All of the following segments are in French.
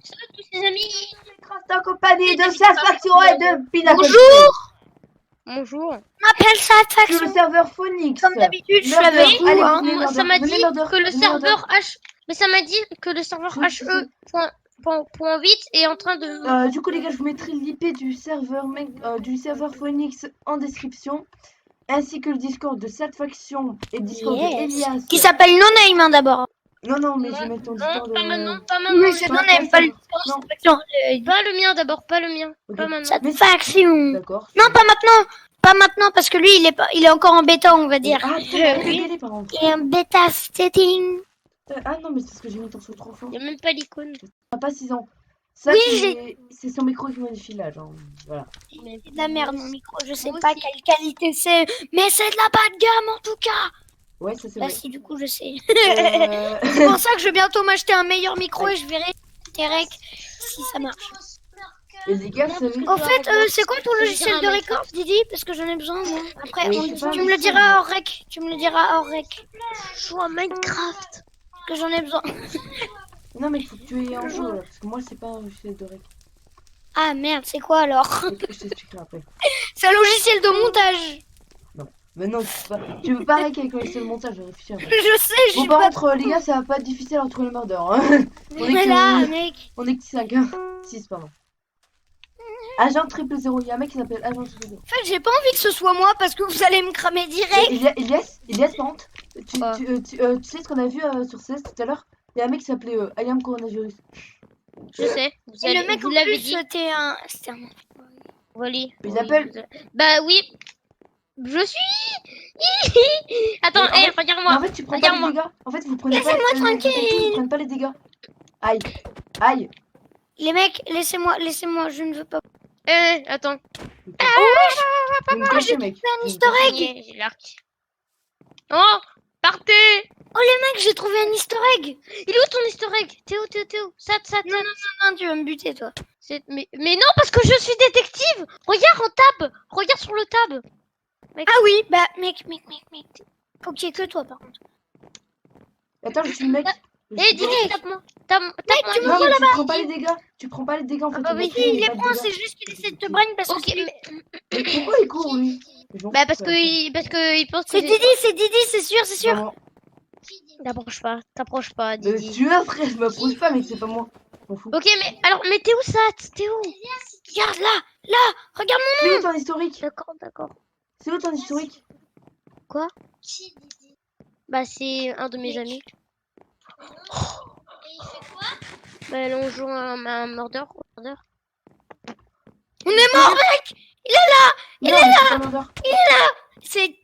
Salut tous les amis. Minecraft en compagnie de Satisfaction et de Pinnacle. Bonjour. Bonjour. On m'appelle Satisfaction. Sur le serveur Phoenix. Comme d'habitude, je suis Murder. avec vous. Allez, Hein. venez, Moi, Murder. ça m'a Venez, dit Murder. que le Venez, serveur Murder. H. Mais ça m'a dit que le serveur HE.8 est en train de. Du coup, les gars, je vous mettrai l'IP du serveur Phoenix en description, ainsi que le Discord de Satisfaction et le Discord de Elias. Qui s'appelle No Name hein, d'abord. Non, mais je vais mettre ton Discord. Pas maintenant, pas Oui, maintenant. c'est pas- No Name, pas pas le non. Satisfaction. Pas le mien d'abord, pas le mien. Ok. Pas maintenant. Satisfaction. D'accord. Non, pas maintenant. Pas maintenant parce que lui, il est encore en bêta, on va dire. Ah, putain, arrête de gueuler, par contre. Il est en bêta setting. Ah non, mais c'est parce que j'ai mis ton son trop fort. Il n'y a même pas l'icône. Ah, pas 6 ans. Ça, Oui, c'est son micro qui modifie là, genre. Voilà. C'est de la merde, mon micro. Je sais Moi pas aussi. quelle qualité c'est, mais c'est de la bas de gamme en tout cas. Ouais, ça c'est Bah vrai. si, du coup, je sais. Euh, C'est pour ça que je vais bientôt m'acheter un meilleur micro et je verrai direct si ça marche. Et les gars, vous savez. En fait, c'est quoi ton logiciel de record, Didi? Parce que j'en ai besoin, moi. Après, Oui, je sais pas, tu me le diras hors rec. Tu me le diras hors rec. Je joue à Minecraft. Que j'en ai besoin. Non, mais il faut que tu aies un jeu là, parce que moi, c'est pas un logiciel de rec. Ah merde, c'est quoi alors? Ok, je t'expliquerai après. C'est un logiciel de montage. Mais non, tu peux pas rec avec le logiciel de montage, je réfléchis un peu. Je sais, je Bon, suis par pas... contre, les gars, ça va pas être difficile à trouver le murder. Hein. On est Mais que- là, mec. On est que 5, hein. 6, pardon. Agent 000, il y a un mec qui s'appelle Agent 000. En fait, j'ai pas envie que ce soit moi parce que vous allez me cramer direct. Elias, par contre, tu sais ce qu'on a vu sur CS tout à l'heure? Il y a un mec qui s'appelait I am Coronavirus. Je sais. Et le mec, vous en l'avez plus, dit. c'était un... Voilà. Ils appellent- Bah oui. Je suis. Attends, Mais en fait- regarde-moi. Mais en fait, tu prends pas les Regarde-moi. dégâts. En fait, vous prenez pas Laissez-moi les tranquille. effectifs, vous prenez pas les dégâts. Aïe. Aïe. Les mecs, laissez-moi, je ne veux pas. Attends. Vous me cachez, mec. un easter egg. J'ai l'arc. Oh, partez. Mec, j'ai trouvé un easter egg. Il est où ton easter egg? Théo. Sat. Non, tu vas me buter, toi. Mais non, parce que je suis détective. Regarde en tab. Regarde sur le tab. Ah oui, bah, mec. Faut qu'il y ait que toi, par contre. Attends, je suis le mec. Didi, tape-moi. Tape-moi. Non, mais tu prends pas les dégâts. Tu prends pas les dégâts en fait. bah le oui, mec, Il les pas de prend, dégâts. c'est juste qu'il essaie de te brain parce que Ok, c'est lui. mais... Mais pourquoi il court lui? Bah parce que il pense que C'est Didi, c'est sûr. Non, T'approches pas, mais Didi. tu vois, frère, je m'approche pas, mais c'est pas moi. Je m'en fous. Ok, mais alors, mais t'es où, Sat? T'es où? Regarde là, regarde C'est où ton historique? D'accord. C'est où ton historique? Quoi? Bah c'est un de mes amis. Bah on joue un murder. On est mort, mec. Il est là. C'est...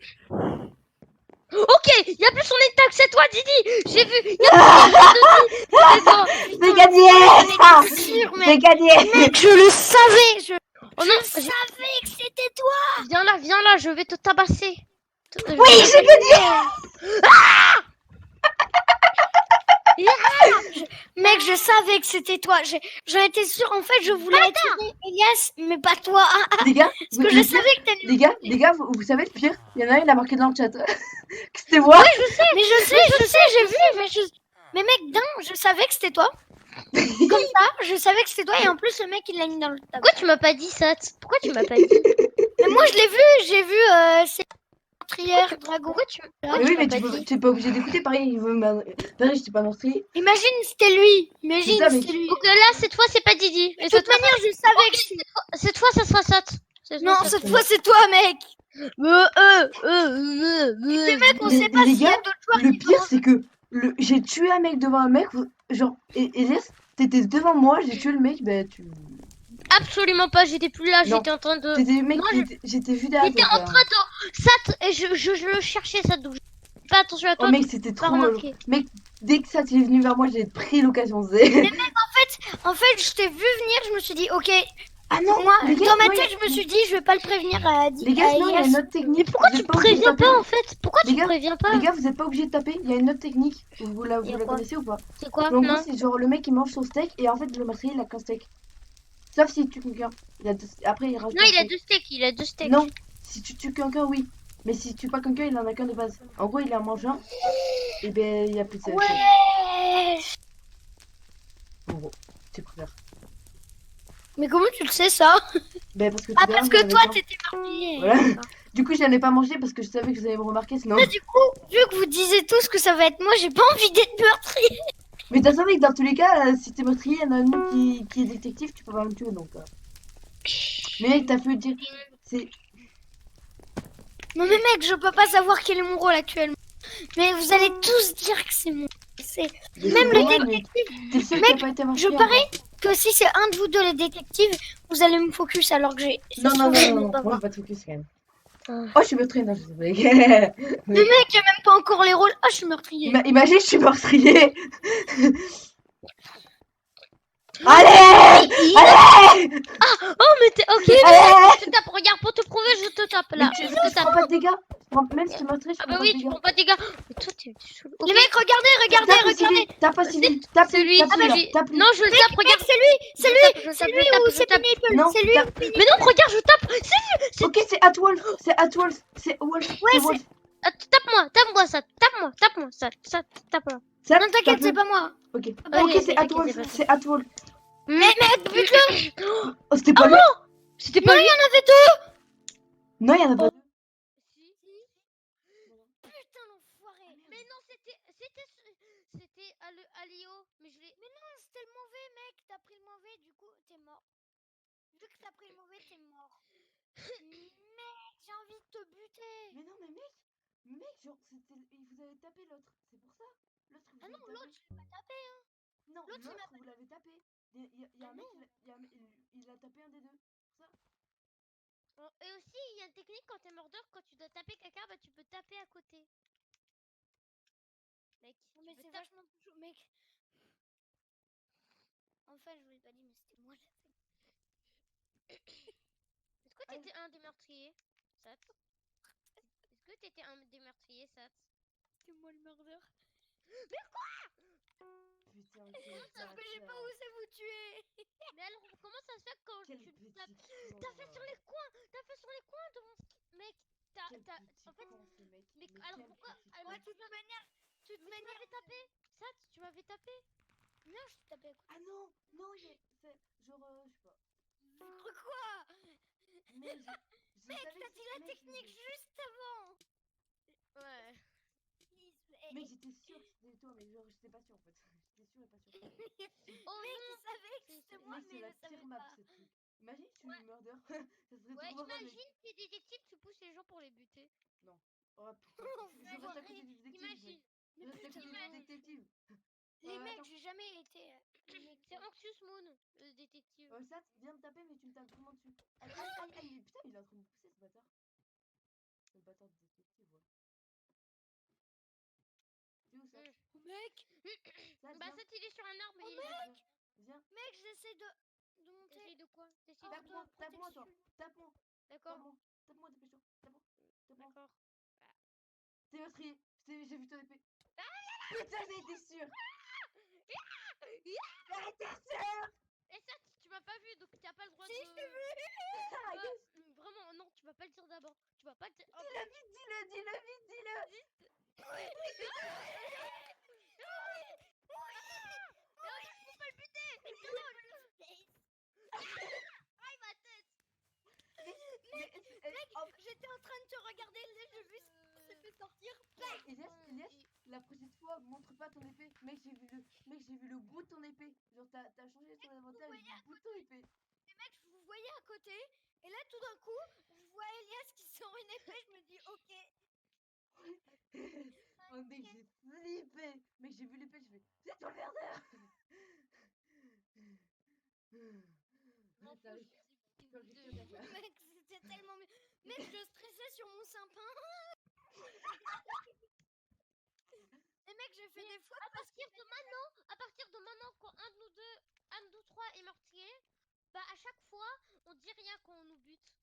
Ok, y a plus son état que c'est toi, Didi. J'ai vu. Y a plus son état de Didi. C'est gagné. Ah, sûr, c'est mec. gagné. Mec, je le savais. Oh non, Je savais que c'était toi. viens là, je vais te tabasser. Oui, j'ai gagné. Mec, je savais que c'était toi. J'en étais sûre. En fait, je voulais attirer Elias, mais pas toi. Les gars, Parce que je savais que t'allais... les gars, vous savez le pire? Il y en a un, il a marqué dans le chat. Que c'était moi. Mais je sais, j'ai vu. Mais mec, dingue, je savais que c'était toi. Comme ça, je savais que c'était toi. Et en plus, le mec, il l'a mis dans le tableau. Pourquoi tu m'as pas dit, Sat? Pourquoi tu m'as pas dit? Mais moi, je l'ai vu. J'ai vu c'est meurtrière, dragon. Pourquoi tu Mais oui, mais m'as tu pas peux, dit? t'es pas obligé d'écouter. Pareil, il veut pareil, j'étais pas meurtrier. Imagine, c'était lui. Imagine, C'est ça, mais- c'était lui. Donc là, cette fois, c'est pas Didi. De toute manière, je savais que c'était... Cette fois, ça sera Sat. Non, cette fois, c'est toi, mec. Mais Les mecs, on Les- sait pas les s'il y a gars, d'autres joueurs Le qui pire, vont- c'est que j'ai tué un mec devant un mec. Genre, Elias, t'étais devant moi, j'ai tué le mec. Bah, tu. Absolument pas, j'étais plus là, Non. j'étais en train de... T'étais mec, non, j'étais vu derrière J'étais toi. en train de... Sat, et je le cherchais, Sat, donc je fais pas attention à Oh toi, mec, c'était pas trop. remarqué. Mec, dès que ça t'est venu vers moi, j'ai pris l'occasion. C'est. En fait, je t'ai vu venir, je me suis dit, ok. Ah non, Moi, les gars, dans ma moi, tête, je me suis dit, je vais pas le prévenir à Les gars, sinon il y a Elias. une autre technique. Pourquoi Vous tu êtes me pas obligés de préviens taper. pas, en fait? Pourquoi Les tu me gars, préviens pas? Les gars, vous êtes pas obligés de taper. Il y a une autre technique. Vous la Il y a quoi? connaissez ou pas? C'est quoi? En gros, Non. c'est genre le mec il mange son steak et en fait le meurtrier il a qu'un steak. Sauf s'il tue quelqu'un. Après il rajoute. Non, un il a steak. deux steaks, Non, si tu tues quelqu'un, oui. Mais si tu tues pas quelqu'un, il en a qu'un de base. En gros, il en mange un. Et ben il y a plus de steak. Ouais. En gros. Tu préfères. Mais comment tu le sais ça? Ben parce que Ah tout à l'heure, parce vous que l'avez toi pas. t'étais meurtrier. Voilà. D'accord. Du coup, je n'allais pas manger parce que je savais que vous allez me remarquer sinon. Là, du coup, vu que vous disiez tous que ça va être moi, j'ai pas envie d'être meurtrier. Mais t'as savais que dans tous les cas, si t'es meurtrier, il y en a un autre qui est détective, tu peux pas me tuer donc. Mais mec, t'as pu dire. C'est. Non mais mec, je peux pas savoir quel est mon rôle actuellement. Mais vous allez tous dire que c'est moi. C'est Même le détective. T'es le seul Mec, qui a pas été meurtrier. je parie que si c'est un de vous deux les détectives, vous allez me focus alors que j'ai. Non, non, non, non, non. Pas Moi, je voir. vais pas te focus quand même. Ah. Oh, je suis meurtrier. Non, je sais Mais mec, j'ai même pas encore les rôles. Ah, je suis meurtrier. Imagine, je suis meurtrier. Allez! Allez! Oh, mais t'es ok. Allez! Je te tape. Regarde, pour te prouver, je te tape Mais là. tu Je te prends tape. pas de dégâts. Même si tu es meurtrier, je Ah prends bah pas oui, de tu dégâts. prends pas de dégâts. Mais toi, t'es chelou. Ok. Les mecs, regardez. Tape pas civil. Tape C'est lui, tape c'est lui, lui. tape lui. Non, je le tape, regarde. C'est lui, Je tape, ou je c'est tape. Penny Non, c'est lui tape. ou Penny. Mais non, regarde, je tape. Ok, c'est Atwolf. C'est Atwolf. C'est Wolf. Ouais, C'est Wolf. Tape-moi ça. Tape-moi ça. Tape-moi. Ça, Non, t'inquiète, tape-le. c'est pas moi. Ok. Ok, Ok, c'est t'inquiète, Atwolf. c'est pas C'est Atwolf. Mais mec, bute-le. Oh, c'était pas lui. C'était pas lui. Il y en avait deux. Non, il y en a pas deux. Putain, l'enfoiré. Mais non, c'était à Léo. Mais je l'ai. Mais non, c'était le mauvais, mec. T'as pris le mauvais, du coup, t'es mort. Vu que t'as pris le mauvais, t'es mort. Mec, j'ai envie de te buter. Mais non, mais mec, genre, vous avez tapé l'autre. C'est pour ça. L'autre, vous Ah l'avez non, tapé. l'autre, je l'ai pas tapé, hein. Non, l'autre, il m'a l'autre, vous l'avez tapé. Il y a Ah un mec, non. il a tapé un des deux. Ça. Et aussi, il y a une technique quand t'es mordeur, quand tu dois taper quelqu'un, bah tu peux taper à côté. Mec, Non, mais tu peux c'est taper. vachement plus chaud, mec. Enfin, je vous l'ai pas dit, mais c'était moi. Est-ce que t'étais un des meurtriers, Sat? Est-ce que t'étais un des meurtriers, Sat? C'était moi le mordeur. Putain, Sauf que j'ai pas osé vous tuer. Mais alors, comment ça se fait quand Quel tu petit tapes? con. T'as fait sur les coins! T'as fait sur les coins de mon. Mec, Quel t'as. petit En fait, con, ce mec. mais Mais alors quel pourquoi? petit Alors, con. Moi, de toute manière, tu m'avais tapé! Sat, tu m'avais tapé! non, je tapais. Ah non, non, c'est genre, je sais pas. Quoi? Mais je Mec, savais t'as que dit la mec, technique juste avant. Ouais. Mec, j'étais sûre que c'était toi, mais genre, j'étais pas sûre en fait. J'étais sûre et pas sûre. Oh Mec, non! il savait que c'était moi, Mec, mais c'est il la le savait pire map pas. ce truc. Imagine, je suis murder. Ça serait Ouais, trop drôle, mec. imagine, t'es détective, tu pousses les gens pour les buter. Oh putain, je reste à côté du détective. Imagine! Je reste à côté du détective. Les mecs, Attends. j'ai jamais été. C'est Anxious Moon, le détective. Ça, viens de taper, mais tu me tapes vraiment dessus. Aïe, aïe, aïe, aïe, mais putain, il est en train de me pousser ce bâtard. Le bâtard de détective, ouais. T'es où ça? Mec, Ça, Bah, viens. ça, il est sur un arbre. Oh, il est- Viens. mec, j'essaie de monter. T'essayes de quoi? T'essayes hors de Tape-moi, de tape-moi, toi. protection. Tape-moi, D'accord? tape-moi, tape-moi, dépêche-toi. Tape-moi, tape-moi. D'accord. T'es meurtrier. J'ai vu ton épée. Putain, j'ai été sûre. J'étais sûre. Et ça, tu m'as pas vu, donc t'as pas le droit Si, de. je t'ai vu. Ah, Bah, yes. vraiment, non, tu vas pas le dire d'abord. Tu vas pas le dire. Oh, Dis-le vite, dis-le vite, dis-le. faut pas le buter! Aïe, ma tête! Mec, j'étais en train de te regarder, là, j'ai vu ce qui s'est fait sortir. Elias, la prochaine fois, montre pas ton épée. Mec, j'ai vu le bout de ton épée. Genre, t'as changé ton inventaire avec le bout de ton épée. Les mecs, je vous voyais à côté, et là, tout d'un coup, je vois Elias qui sort une épée, je me dis, ok. Oh, mec, j'ai flippé. Mec, j'ai vu l'épée, je fais, c'est toi le merdeur. Non, Ça arrive. Quand j'ai que d'affaires. Mec, c'était tellement mieux. Mec, je stressais sur mon sapin. Et mec, j'ai fait des fois à partir de maintenant, quand un de nous deux, un de nous trois est meurtrier, bah à chaque fois, on dit rien quand on nous bute.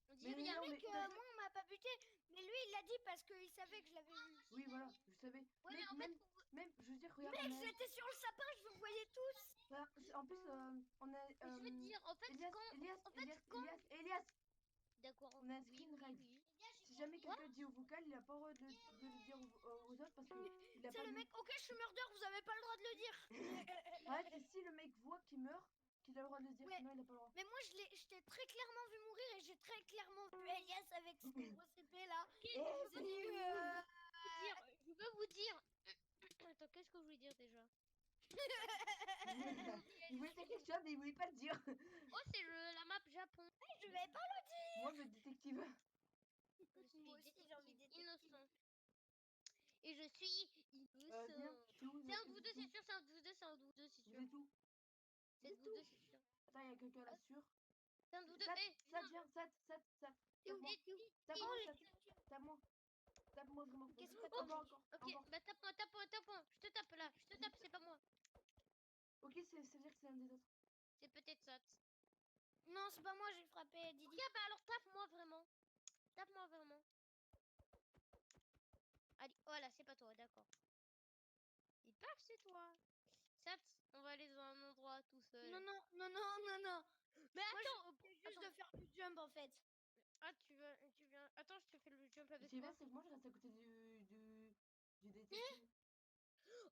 On dit Mais rien. non, mec, mais moi, on m'a pas buté. Mais lui, il l'a dit parce qu'il savait que je l'avais vu. oui, voilà, je savais. Ouais, Mec, mais en même, fait, même, je veux dire, regarde, Mec, on a... j'étais sur le sapin, je vous voyais tous. Voilà, en plus, on a... je veux te dire, en fait, Elias, D'accord. on a un Oui, screen oui, raid. oui. Si jamais quelqu'un dit au vocal, il a pas le droit de le dire aux autres parce qu'il a C'est pas le lu. mec, ok, je suis murder, vous avez pas le droit de le dire. Ouais, c'est si, qui meurt qu'il a le droit de le dire, Ouais. sinon il a pas le droit. Mais moi, je t'ai très clairement vu mourir et j'ai très clairement vu Elias avec son gros épée là. Eh, Je me suis dit, Je veux vous dire. Attends, qu'est-ce que je voulais dire déjà? il voulait faire quelque chose, mais il voulait pas le dire. Oh, c'est la map Japon. je vais pas Moi, le détective. Je suis Moi aussi, j'ai envie détective d'être innocent. Et je suis Viens, innocent. c'est où C'est un de vous deux, c'est sûr, c'est un de vous deux, c'est un de vous deux, c'est Vous sûr. êtes où? C'est un de vous deux, c'est sûr. Attends, il y a quelqu'un là sûr. C'est un de vous deux. Sat, Eh, Sat, viens, Sat. t'es où, Tape-moi, t'es où? tape-moi, Oh, Sat. Tape-moi. Tape-moi vraiment. Qu'est-ce Vas-y, que tape-moi encore. Ok, Encore. bah tape-moi. Je te tape là, je te tape, c'est pas moi. Ok, ça veut dire que c'est un des autres. C'est peut-être ça. Non, c'est pas moi, j'ai frappé Ok, Didi. bah alors tape-moi vraiment. Tape-moi vraiment. Allez, voilà, c'est pas toi, d'accord. Et paf, c'est toi. Sat, on va aller dans un endroit tout seul. Non. Mais Moi, attends, j'ai juste attends. de faire du jump en fait. Ah, tu viens. Attends, je te fais le jump Ce avec qui est moi. bien, c'est que moi je reste à côté du détective.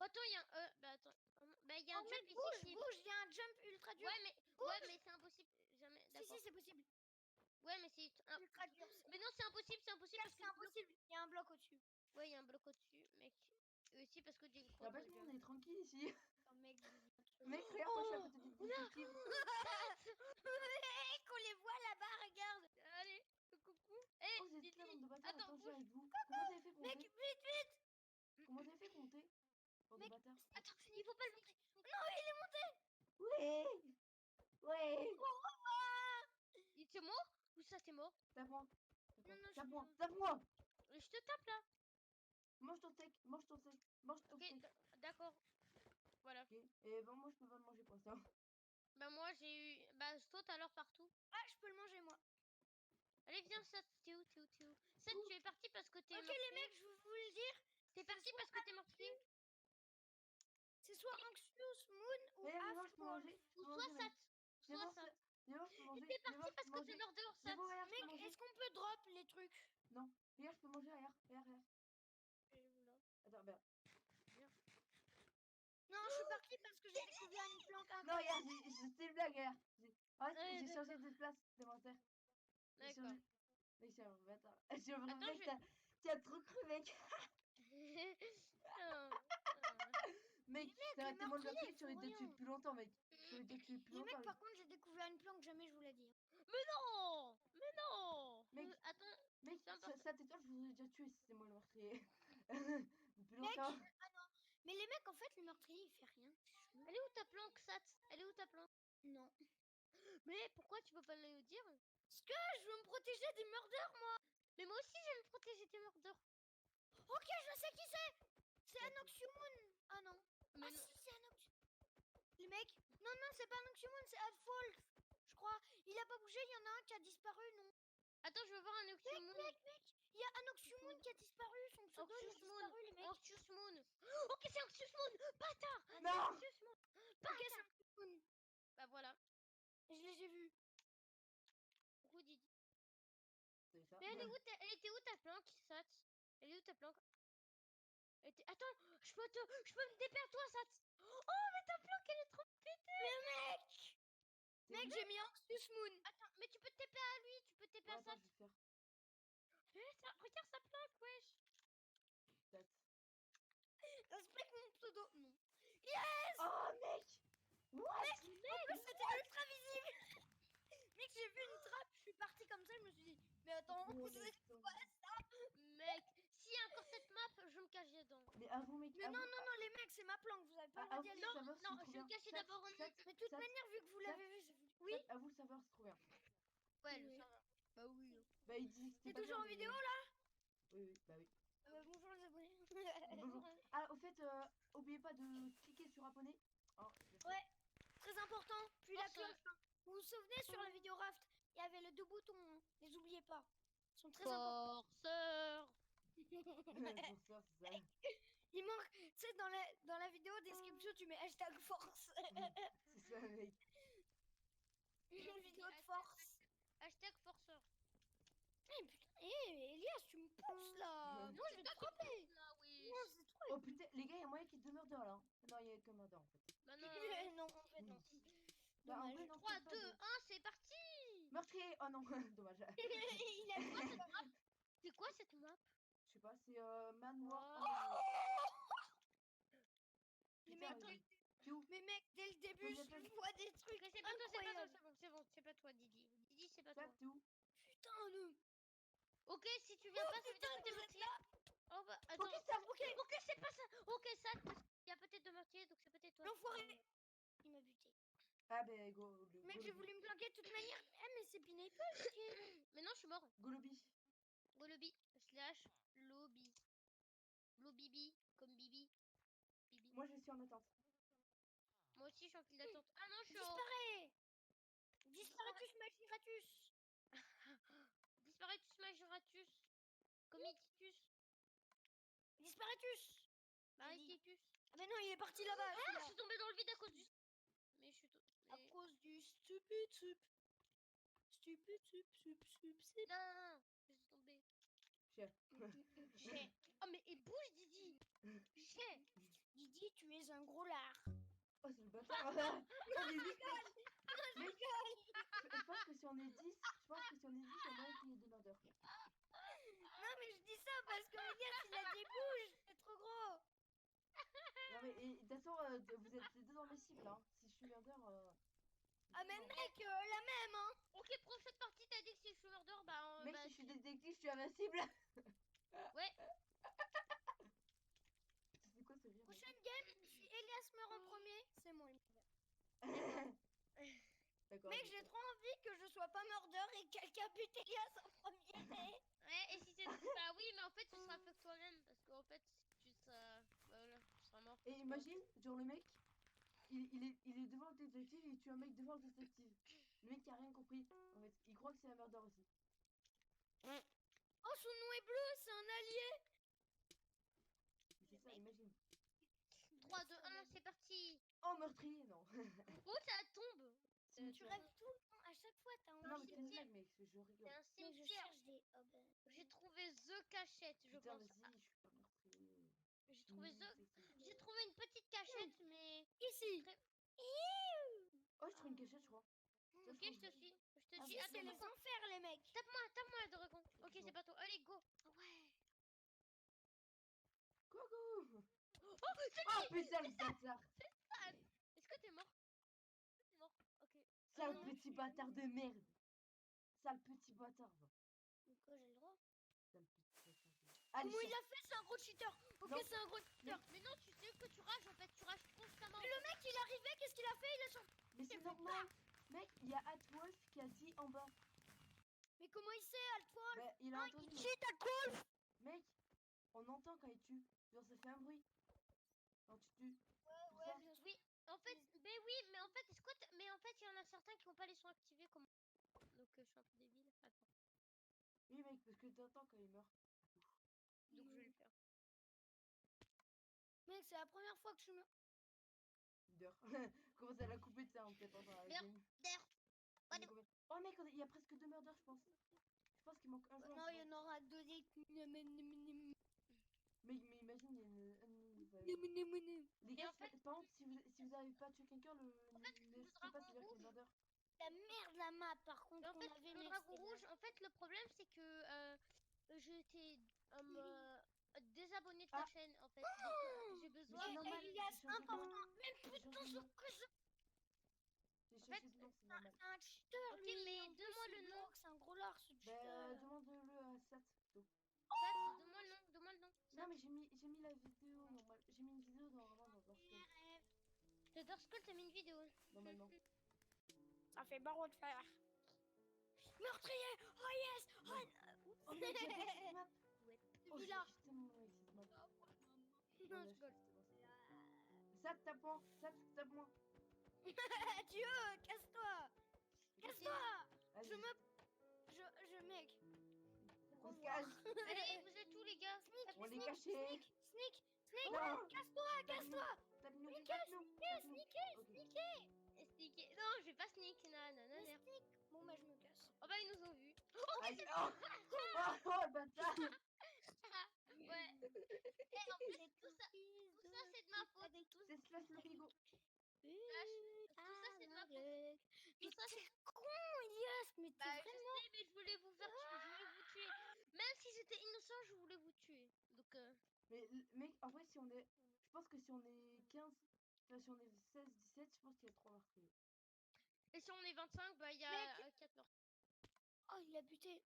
Attends, il y a un. Bah attends. Bah il y a un Oh, jump mais ici qui. bouge, il y a un jump ultra dur. Ouais, mais c'est impossible. Jamais. Si, D'accord. c'est possible. Ouais, mais c'est. Ultra dur. Mais non, c'est impossible parce que C'est impossible. Il y a un bloc au-dessus. Ouais, il y a un bloc au-dessus, mec. Et aussi parce que j'ai une croix. N'empêche, nous on est tranquille ici. Oh, mec, je vous dis un truc. Mec, regarde, moi je suis à Oh, côté du détective. mec, on les voit là-bas, regarde. Allez, coucou. Oh, Eh, vous êtes Didi. là, bande de bâtards. Attends, Attends, je viens bouge. avec vous. Comment vous avez fait pour Mec, monter? vite. Comment vous avez fait pour monter? Bande de Mec, bâtards. Attends, il faut pas le montrer. non, il est monté. Ouais! Ouais! Il était mort? Ou ça t'es mort? Tape-moi. Non, je suis Tape-moi. mort. Tape-moi! Je te tape là. Mange ton steak. Mange ton steak. Mange ton Ok, steak. d'accord. Voilà. Ok. Et bon, moi je peux pas le manger pour l'instant. Bah moi j'ai eu. Bah je saute alors partout. Ah, je peux le manger moi. Allez viens Seth, t'es où? Seth, tu es parti parce que t'es Ok, meurtrier. les mecs, je veux vous le dire. T'es parti parce que t'es meurtrier. C'est soit Anxious Moon ou Eh, viens voir, je peux Half-Wolf. manger. Je Ou peux soit manger, mec. Seth. Viens Soit voir, Seth. viens voir, je peux manger. T'es Viens parti voir, je parce peux que t'es manger. murder Viens Seth. voir, regarde, je peux Mec, manger. est-ce qu'on peut drop les trucs? Non. Regarde, je peux manger, regarde. Regarde. Attends, ben. Non, je suis partie parce que j'ai découvert une planque Non, incroyable. regarde, c'est une blague, regarde. En fait, Ouais, j'ai changé de place d'inventaire. J'ai D'accord. changé. Mec, c'est un vrai bâtard. Je suis un vrai Attends, mec, t'as trop cru, mec. Ah, Mec, mecs, t'as les arrêté moi le meurtriers, meurtrier, ils tu aurais font été tué rien. depuis longtemps, mec. Tu aurais été tué depuis Les longtemps, mecs, mec. par contre, j'ai découvert une planque, jamais je vous l'ai dit. Mais non! Mais non! Mec, Attends, Mec, c'est important. ça t'étonne, je vous aurais déjà tué si c'était moi le meurtrier. Depuis Mec, longtemps. ah non. Mais les mecs, en fait, le meurtrier, il fait rien. Elle est où ta planque, Sat? Elle est où ta planque? Non. Mais pourquoi tu peux pas le dire? Parce que je veux me protéger des murders, moi. Mais moi aussi, je vais me protéger des murders. Ok, je sais qui c'est. C'est Anoxiomoon. Ah non. Mais Ah non. si, c'est Anoxiomoon. Les mecs, non, c'est pas Anoxiomoon, c'est Half-Wolf. Je crois. Il a pas bougé, il y en a un qui a disparu, non. Attends, je veux voir un Oxymon. Mec, il y a Anoxiomoon qui a disparu. Son pseudo, il a Oxus Moon. disparu, les mecs. Oxus Moon. Ok, c'est Oxus Moon. Bâtard. Non. C'est Oxus Moon. Ok, c'est Anoxiomoon. Bah voilà. J'ai vu. Coucou Didi. C'est ça. Mais elle était où ta planque, Sat? Elle est où ta planque? Attends, je peux me dépaire toi, Sat. Oh, mais ta planque, elle est trop pétée. Mec, j'ai mis Anxious Moon. Attends, mais tu peux te taper à lui, tu peux te taper Ouais, à attends, Sat. je vais faire. Regarde sa planque, wesh. Date. Respecte mon pseudo. Non. Oh, mec. What? En plus, c'était ultra visible. Mec, j'ai vu une trappe, je suis partie comme ça, je me suis dit, mais attends, Oh, c'est- mec, Mec, s'il y a encore cette map, je me cache dedans. Mais avoue, mec. mais avoue, non, les mecs, c'est ma planque, vous avez pas le droit d'y avoue, aller. le serveur, c'est Non, trop je vais bien. me cacher Sat, d'abord. Sat, Mais de toute Sat, manière, vu que vous Sat, l'avez vu, oui, Sat, avoue, le serveur, c'est trop bien. Ouais, le Oui. serveur. Bah oui. Bah, il dit que c'était T'es pas toujours bien, en vidéo mais- là Oui, bah oui. Bonjour les abonnés. Bonjour. Ah, au fait, oubliez pas de cliquer sur abonner. Oh, merci. Ouais. Très important, puis la Forceur. cloche. Hein. Vous vous souvenez sur la vidéo Raft, il y avait les deux boutons, hein. Les oubliez pas. Ils sont très importants. Forceur. Pour ça, c'est ça. Il manque, tu sais, dans la vidéo description, tu mets hashtag force. C'est ça, mec. Une vidéo de force. Hashtag forceur. Eh putain, Elias, tu me pousses là. Moi, je vais te frapper. Là, oui. Non, c'est trop. Oh putain, les gars, il y a moyen qu'il y ait deux murders là. Non, il y a qu'un murder en fait. Bah non. Non, en fait, non. dommage. ouais, non, 3, peut-être pas 2, de- 1, c'est parti. Meurtrier. Oh non, dommage. Il a quoi C'est quoi cette map? Je sais pas, c'est manoir. Oh. Les Putain, mecs, vas-y. T'es où? Mais mec, dès le début, Vas-y, je attends. vois des trucs Ok, c'est pas toi, c'est pas toi, incroyables. c'est bon, c'est bon, c'est pas toi, Didi. Didi, c'est pas Ça, toi. t'es où? Putain, nous. Ok, si tu viens pas, ça veut dire que t'es vous êtes meurtrier. Oh bah, attends. Ok, ça. Ok, c'est pas ça. Ok, ça, il y a peut-être de meurtrier, donc c'est peut-être toi. L'enfoiré. Il m'a buté. Ah, ben, go. Mec, j'ai voulu me planquer de toute manière. Eh, mais c'est Pineapple. Mais non, je suis mort. Go lobby. Go lobby, slash lobby. Lobby, comme Bibi. Bibi. Moi, je suis en attente. Moi aussi, je suis en file d'attente. Ah non, je suis en... Disparais. Disparatus magiratus. Disparatus magiratus. Comititus. Disparatus. Marititus. Ah, mais non, il est parti là-bas. Ah, je celui-là. suis tombée dans le vide à cause du... Mais je suis... À mais- cause du stupide sup. Stupide sup. Non, non, non, je suis tombée. Chef. J'ai... Oh, mais il bouge, Didi. J'ai... Didi, tu es un gros lard. Oh, c'est le bâtard. On est 8 mecs. Je pense que si on est 10, il y en a un qui est demandeur. Non, mais je dis ça parce que le gars, s'il a des bouges, c'est trop gros. Non, mais de toute façon, vous êtes les deux dans mes cibles. Hein. Si je suis merdeur. Ah, mais mec, la même, hein. Ok, prochaine partie, t'as dit que si je suis murder, bah... Mec, bah, si je suis détective, je suis invincible. Ouais. C'est quoi ce rire? Prochaine game, si Elias meurt en premier, c'est moi le murder. D'accord. Mec, j'ai trop envie que je sois pas murder et que quelqu'un bute Elias en premier. Ouais, et si c'est... Bah oui, mais en fait, tu seras fait toi-même. Parce qu'en fait, si tu seras... Bah voilà, tu seras mort. Et imagine, genre le mec, il est devant le détective et il tue un mec devant le détective. Le mec qui a rien compris. En fait, il croit que c'est un murder aussi. Oh, son nom est bleu, c'est un allié. Mais c'est ça, imagine. 3, 2, 1, c'est parti. Oh, meurtrier, non. Où ça tombe? Tu Cimetière. rêves tout le temps, à chaque fois, t'as envie Non, mais c'est une de... blague, mec, je rigole. C'est un Mec, je cimetière. cherche des... Oh, ben... J'ai trouvé The Cachette, je Putain, pense. vas-y, je suis pas meurtrier. J'ai trouvé The... C'est- J'ai trouvé une petite cachette, mais... Ici. Très- Oh, je trouve une cachette, je crois. Tiens, Ok, je te suis. Je te Ah, suis. mais C'est les Attends, enfers, les mecs. tape-moi, Dragon. Ok, c'est pas toi. Allez, go. Ouais. Coucou. Oh, Oh, putain, le bâtard. est-ce que t'es mort? T'es mort. Ok. Sale non, petit bâtard de merde. Sale petit bâtard, va. Donc, j'ai le droit. Sale petit bâtard de merde. Allez, Comment il chef. a fait? C'est un gros cheater. Ok, Non. c'est un gros cheater. Mais non, tu sais que tu rages en fait. Tu rages constamment. Mais le mec, il est arrivé, qu'est-ce qu'il a fait? Il a sorti... Mais c'est normal. Mec, il y a Atwolf qui a dit en bas. Mais comment il sait, Altwolf? Bah, il a entendu. Il cheat, Altwolf. Mec, on entend quand il tue. Genre, ça fait un bruit. Quand tu tues. Pour ça. bien sûr. Oui. En fait, ben oui, mais en fait, est-ce que mais en fait, il y en a certains qui n'ont pas les sons activés comme. Donc, je suis un peu débile. Attends. Oui, mec, parce que t'entends quand il meurt. Donc, je vais le faire. Mec, c'est la première fois que je me... Leader. Comment ça l'a coupé de ça en peut-être pendant la Merde. game. D'ailleurs, On est combien Oh, mec, il y a presque 2 murders, je pense. Je pense qu'il manque un joueur. Non, il y en aura deux. Mais imagine, il y a une. Les gars, en fait- par contre, si vous arrivez pas à tuer quelqu'un, le n'hésitez pas, dragon c'est-à-dire qu'il est rouge- murder. La merde, la map, par contre, en qu'on fait, avait, le mec, dragon c'était rouge, en fait, le problème, c'est que j'étais désabonné de ta Ah. chaîne, en fait. Donc, j'ai Mais besoin. c'est normal, Elias, j'ai changé de nom. important. Même J'ai putain, changé de ce nom. cousin, J'ai En changé fait, de nom, c'est normal. c'est un cheater, Ok, lui. mais En plus, donne-moi il le nom. bloque, c'est un gros lard, ce Bah, cheater. demande-le à Sat. plutôt. Ça, donne-moi le nom, donne-moi le nom. Ça. Non, mais j'ai mis la vidéo, normal. J'ai mis une vidéo normalement dans Dark De Dark Skull, t'as mis une vidéo. normalement. Ça fait barreau de fer. Meurtrier. Oh yes. Oh, mec, j'adore cette map. Ouais. Oh, Celui-là. j'ai tellement aimé cette map. Non, Ouais, je rigole. Sat, tape-moi. Sat, tape-moi. Adieu, casse-toi. Casse-toi. Allez, Mec. on se cache. Allez, vous êtes où, les gars? On est cachés. Sneak. Non. Casse-toi. Tape-nous, Sneak, tape-nous. Sneaker. Ok. Sneaker. Non, je vais pas sneak. Non, non, non, non. Bon, bah, je me casse. Oh bah, ils nous ont vus. Aïe. Oh, oh, le bâtard. Ouais. Et en plus, tout ça, c'est de ma faute. Tout C'est slash le bigot. ça, c'est de ma faute. c'est con, Elias, mais Bah, t'es je vraiment... sais, mais je voulais vous faire tuer, je voulais vous tuer. Même si j'étais innocent, je voulais vous tuer. Donc, Mais mec, en vrai, si on est. Je pense que si on est 15. Enfin, si on est 16, 17, je pense qu'il y a 3 meurtriers. et si on est 25, bah, il y a Mec. 4 morts. Oh, il a buté.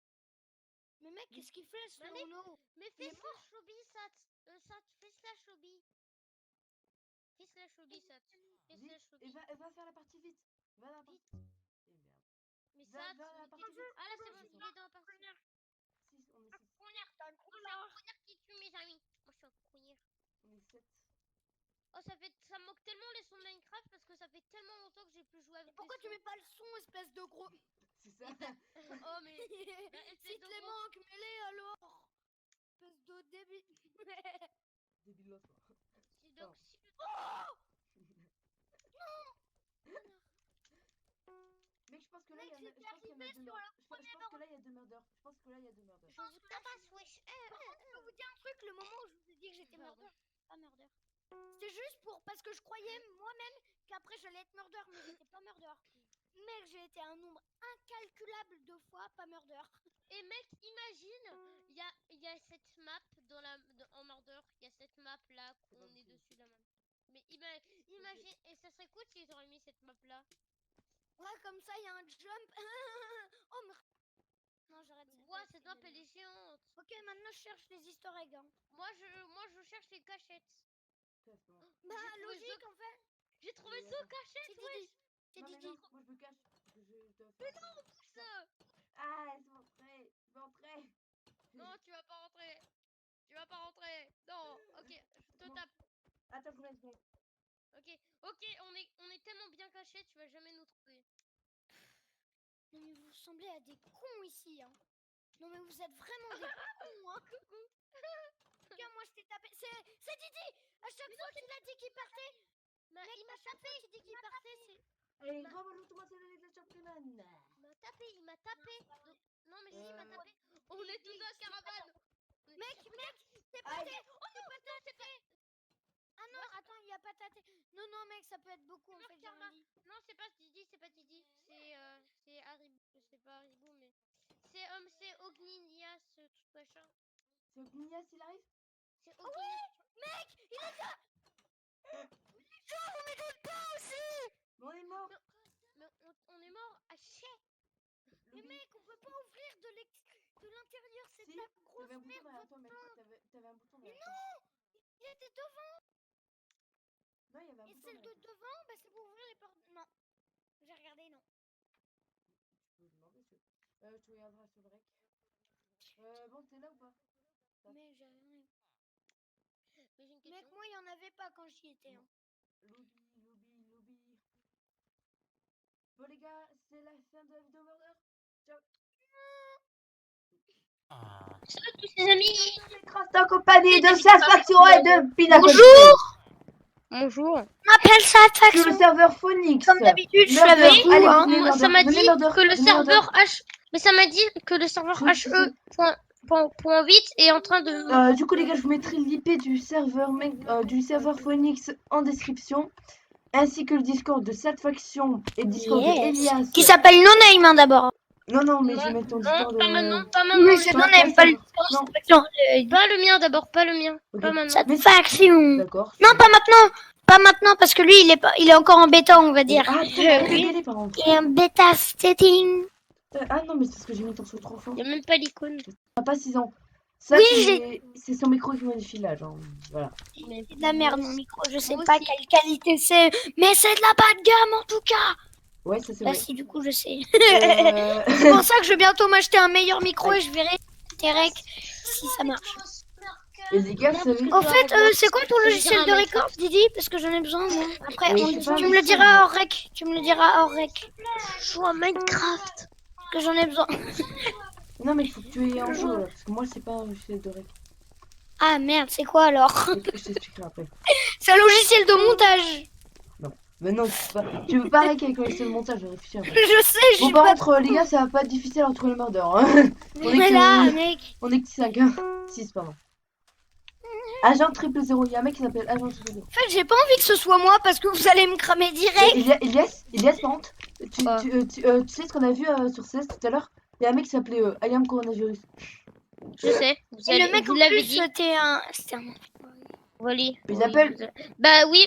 Mais mec, Oui. qu'est-ce qu'il fait, ce Bah, mec, Uno? Mais Il fais est slash lobby, Sat, fais slash lobby. Fais slash lobby, Sat. Fais Vite, slash et lobby. va faire la partie vite. Va à la partie. Vite. Et merde. Mais Va Sat, à la mais partie vite. ah là, c'est bon, Six, il est dans la partie. 6, on est 6. C'est un crooner qui tue mes amis. Moi, je suis un crooner. On est 7. Oh, ça me manque tellement les sons de Minecraft parce que ça fait tellement longtemps que j'ai plus joué avec Pourquoi des tu sons. mets pas le son, espèce de gros... C'est ça. Oh, mais. Bah, Si espèce te de les gros- manques, mets-les alors. Espèce de débile. Débile l'autre. Donc, si Mec, je pense que là, Mec, il y en a, je j'étais pense qu'il y en a arrivée 2 sur meurtres. la Je pense que là, il y a 2 meurders. Je pense que là, il y a 2 meurders. je vous tabasse, wesh. Je peux vous dire un truc, le moment où je vous ai dit que j'étais Pardon. murder, pas murder. C'était juste parce que je croyais moi-même qu'après j'allais être murder, mais j'étais pas murder. Mec, j'ai été un nombre incalculable de fois pas murder. Et mec, imagine, il y a cette map en Mordor, il y a cette map là C'est qu'on pas est possible. dessus là maintenant. Mais imagine, et ça serait cool s'ils auraient mis cette map là. Ouais, comme ça, il y a un jump. Oh, merde. Non, j'arrête. Ouah, cette map elle est géante. Ok, maintenant je cherche les easter eggs. Hein. Moi je cherche les cachettes. Putain, c'est bon. Bah, J'ai trouvé logique en fait. J'ai trouvé Oui, 100 attends. cachettes, C'est wesh. Didi. C'est Non, mais Didi. non, moi je me cache. Parce que je dois faire. Ça. Ah, laisse-moi entrer. Je veux entrer. Non, tu vas pas rentrer. Tu vas pas rentrer. Non, ok, je te Bon. tape. Attends, je laisse. Ok, on est tellement bien cachés, tu vas jamais nous trouver. Non, mais vous ressemblez à des cons ici. Hein. Non, mais vous êtes vraiment des cons. Hein. Coucou. En tout cas, moi je t'ai tapé. C'est Didi. À chaque fois qu'il a dit qu'il partait. Bah, Mec, il m'a à chaque fois qu'il dit qu'il partait, c'est. Allez, remonte-moi c'est le championnat. il m'a tapé. Donc, non, mais si, il m'a tapé. On est tous dans la caravane. Mec, c'est pas Aïe. té. Oh non, pas tâté. Ah non, attends, il y a pas tâté. Non, non, mec, ça peut être beaucoup en fait. J'ai rien dit. Non, c'est pas Didi, c'est Haribo. Je sais pas Haribo, mais c'est Ogninias, tout machin. C'est Ognias, il arrive. C'est Oh Ogninias. oui, mec, il est là. On est dans le bain aussi. Mais on est mort. Mais on est mort à chier. Mais mec, on peut pas ouvrir de l'intérieur, c'est Si, de la grosse t'avais un bouton merde. derrière votre toi, mec. pain. T'avais un bouton Mais derrière toi. il était devant. Non, il y avait un Et bouton celle de derrière toi. devant, bah, c'est pour ouvrir les portes. Non, j'ai regardé, non. Je peux demander si tu regarderas sur le rec. Bon, t'es là ou pas? Mais j'ai rien. Mais j'ai une question. Mec, moi, il y en avait pas quand j'y étais. Hein. Lobby. Bon, les gars, c'est la fin de la vidéo Murder. Ciao. Salut tous les amis. Craft en compagnie de Satisfaction et de Pinnacle. Bonjour. On appelle ça Sur le faction. serveur Phoenix. Comme d'habitude, je suis Murder. avec vous. Allez, Hein. venez, Ça m'a venez, dit Murder. que le Venez, Murder. serveur Mais ça m'a dit que le serveur HE.8 est en train de. Du coup, les gars, je vous mettrai l'IP du serveur Phoenix en description, ainsi que le Discord de cette faction et le Discord de Elias. Qui s'appelle No Name hein, d'abord. Non, mais je vais mettre ton Non, Discord. pas maintenant, pas Mais maintenant. c'est sur No la Name, pas le. Non. Pas le mien d'abord, pas le mien. Ok. Pas maintenant. Cette Mais- faction. D'accord. Non, pas maintenant. Pas maintenant, parce que lui, il est encore en bêta, on va dire. Ah, putain, j'ai régalé par contre. Il est en bêta setting. Ah non, mais c'est parce que j'ai mis ton son trop fort. Il n'y a même pas l'icône. Ah, pas 6 ans. Ça, Oui, c'est son micro qui modifie là, genre. Voilà. C'est de la merde, mon micro. Je sais Moi pas aussi. quelle qualité c'est. Mais c'est de la bas de gamme, en tout cas. Ouais, ça c'est Bah vrai. si, du coup, je sais. Euh, C'est pour ça que je vais bientôt m'acheter un meilleur micro et je verrai Terek si ça marche. Et les gars, vous savez. En fait, c'est quoi ton logiciel de record, Didi? Parce que j'en ai besoin, moi. Après, Je sais pas, tu me mais le diras hors rec. Tu me le diras hors rec. Je joue à Minecraft. Que j'en ai besoin. Non, mais il faut que tu aies en jeu là, parce que moi, c'est pas un logiciel de rec. Ah merde, c'est quoi alors? Je t'expliquerai après. C'est un logiciel de montage. Mais non, tu peux pas rec avec le logiciel de montage, je réfléchis un peu. Je sais, je Bon, suis par pas... contre, les gars, ça va pas être difficile à retrouver le murder. Hein. Mais là, mec. On est que 5, hein. 6, pardon. Agent 000. Il y a un mec qui s'appelle Agent 000. En fait, j'ai pas envie que ce soit moi parce que vous allez me cramer direct. Elias, par contre, Quoi tu sais ce qu'on a vu sur CS tout à l'heure? Il y a un mec qui s'appelait I am coronavirus. Je sais. Et le mec vous en l'avez plus, dit. c'était un. Voilà. Ils appellent. Bah oui.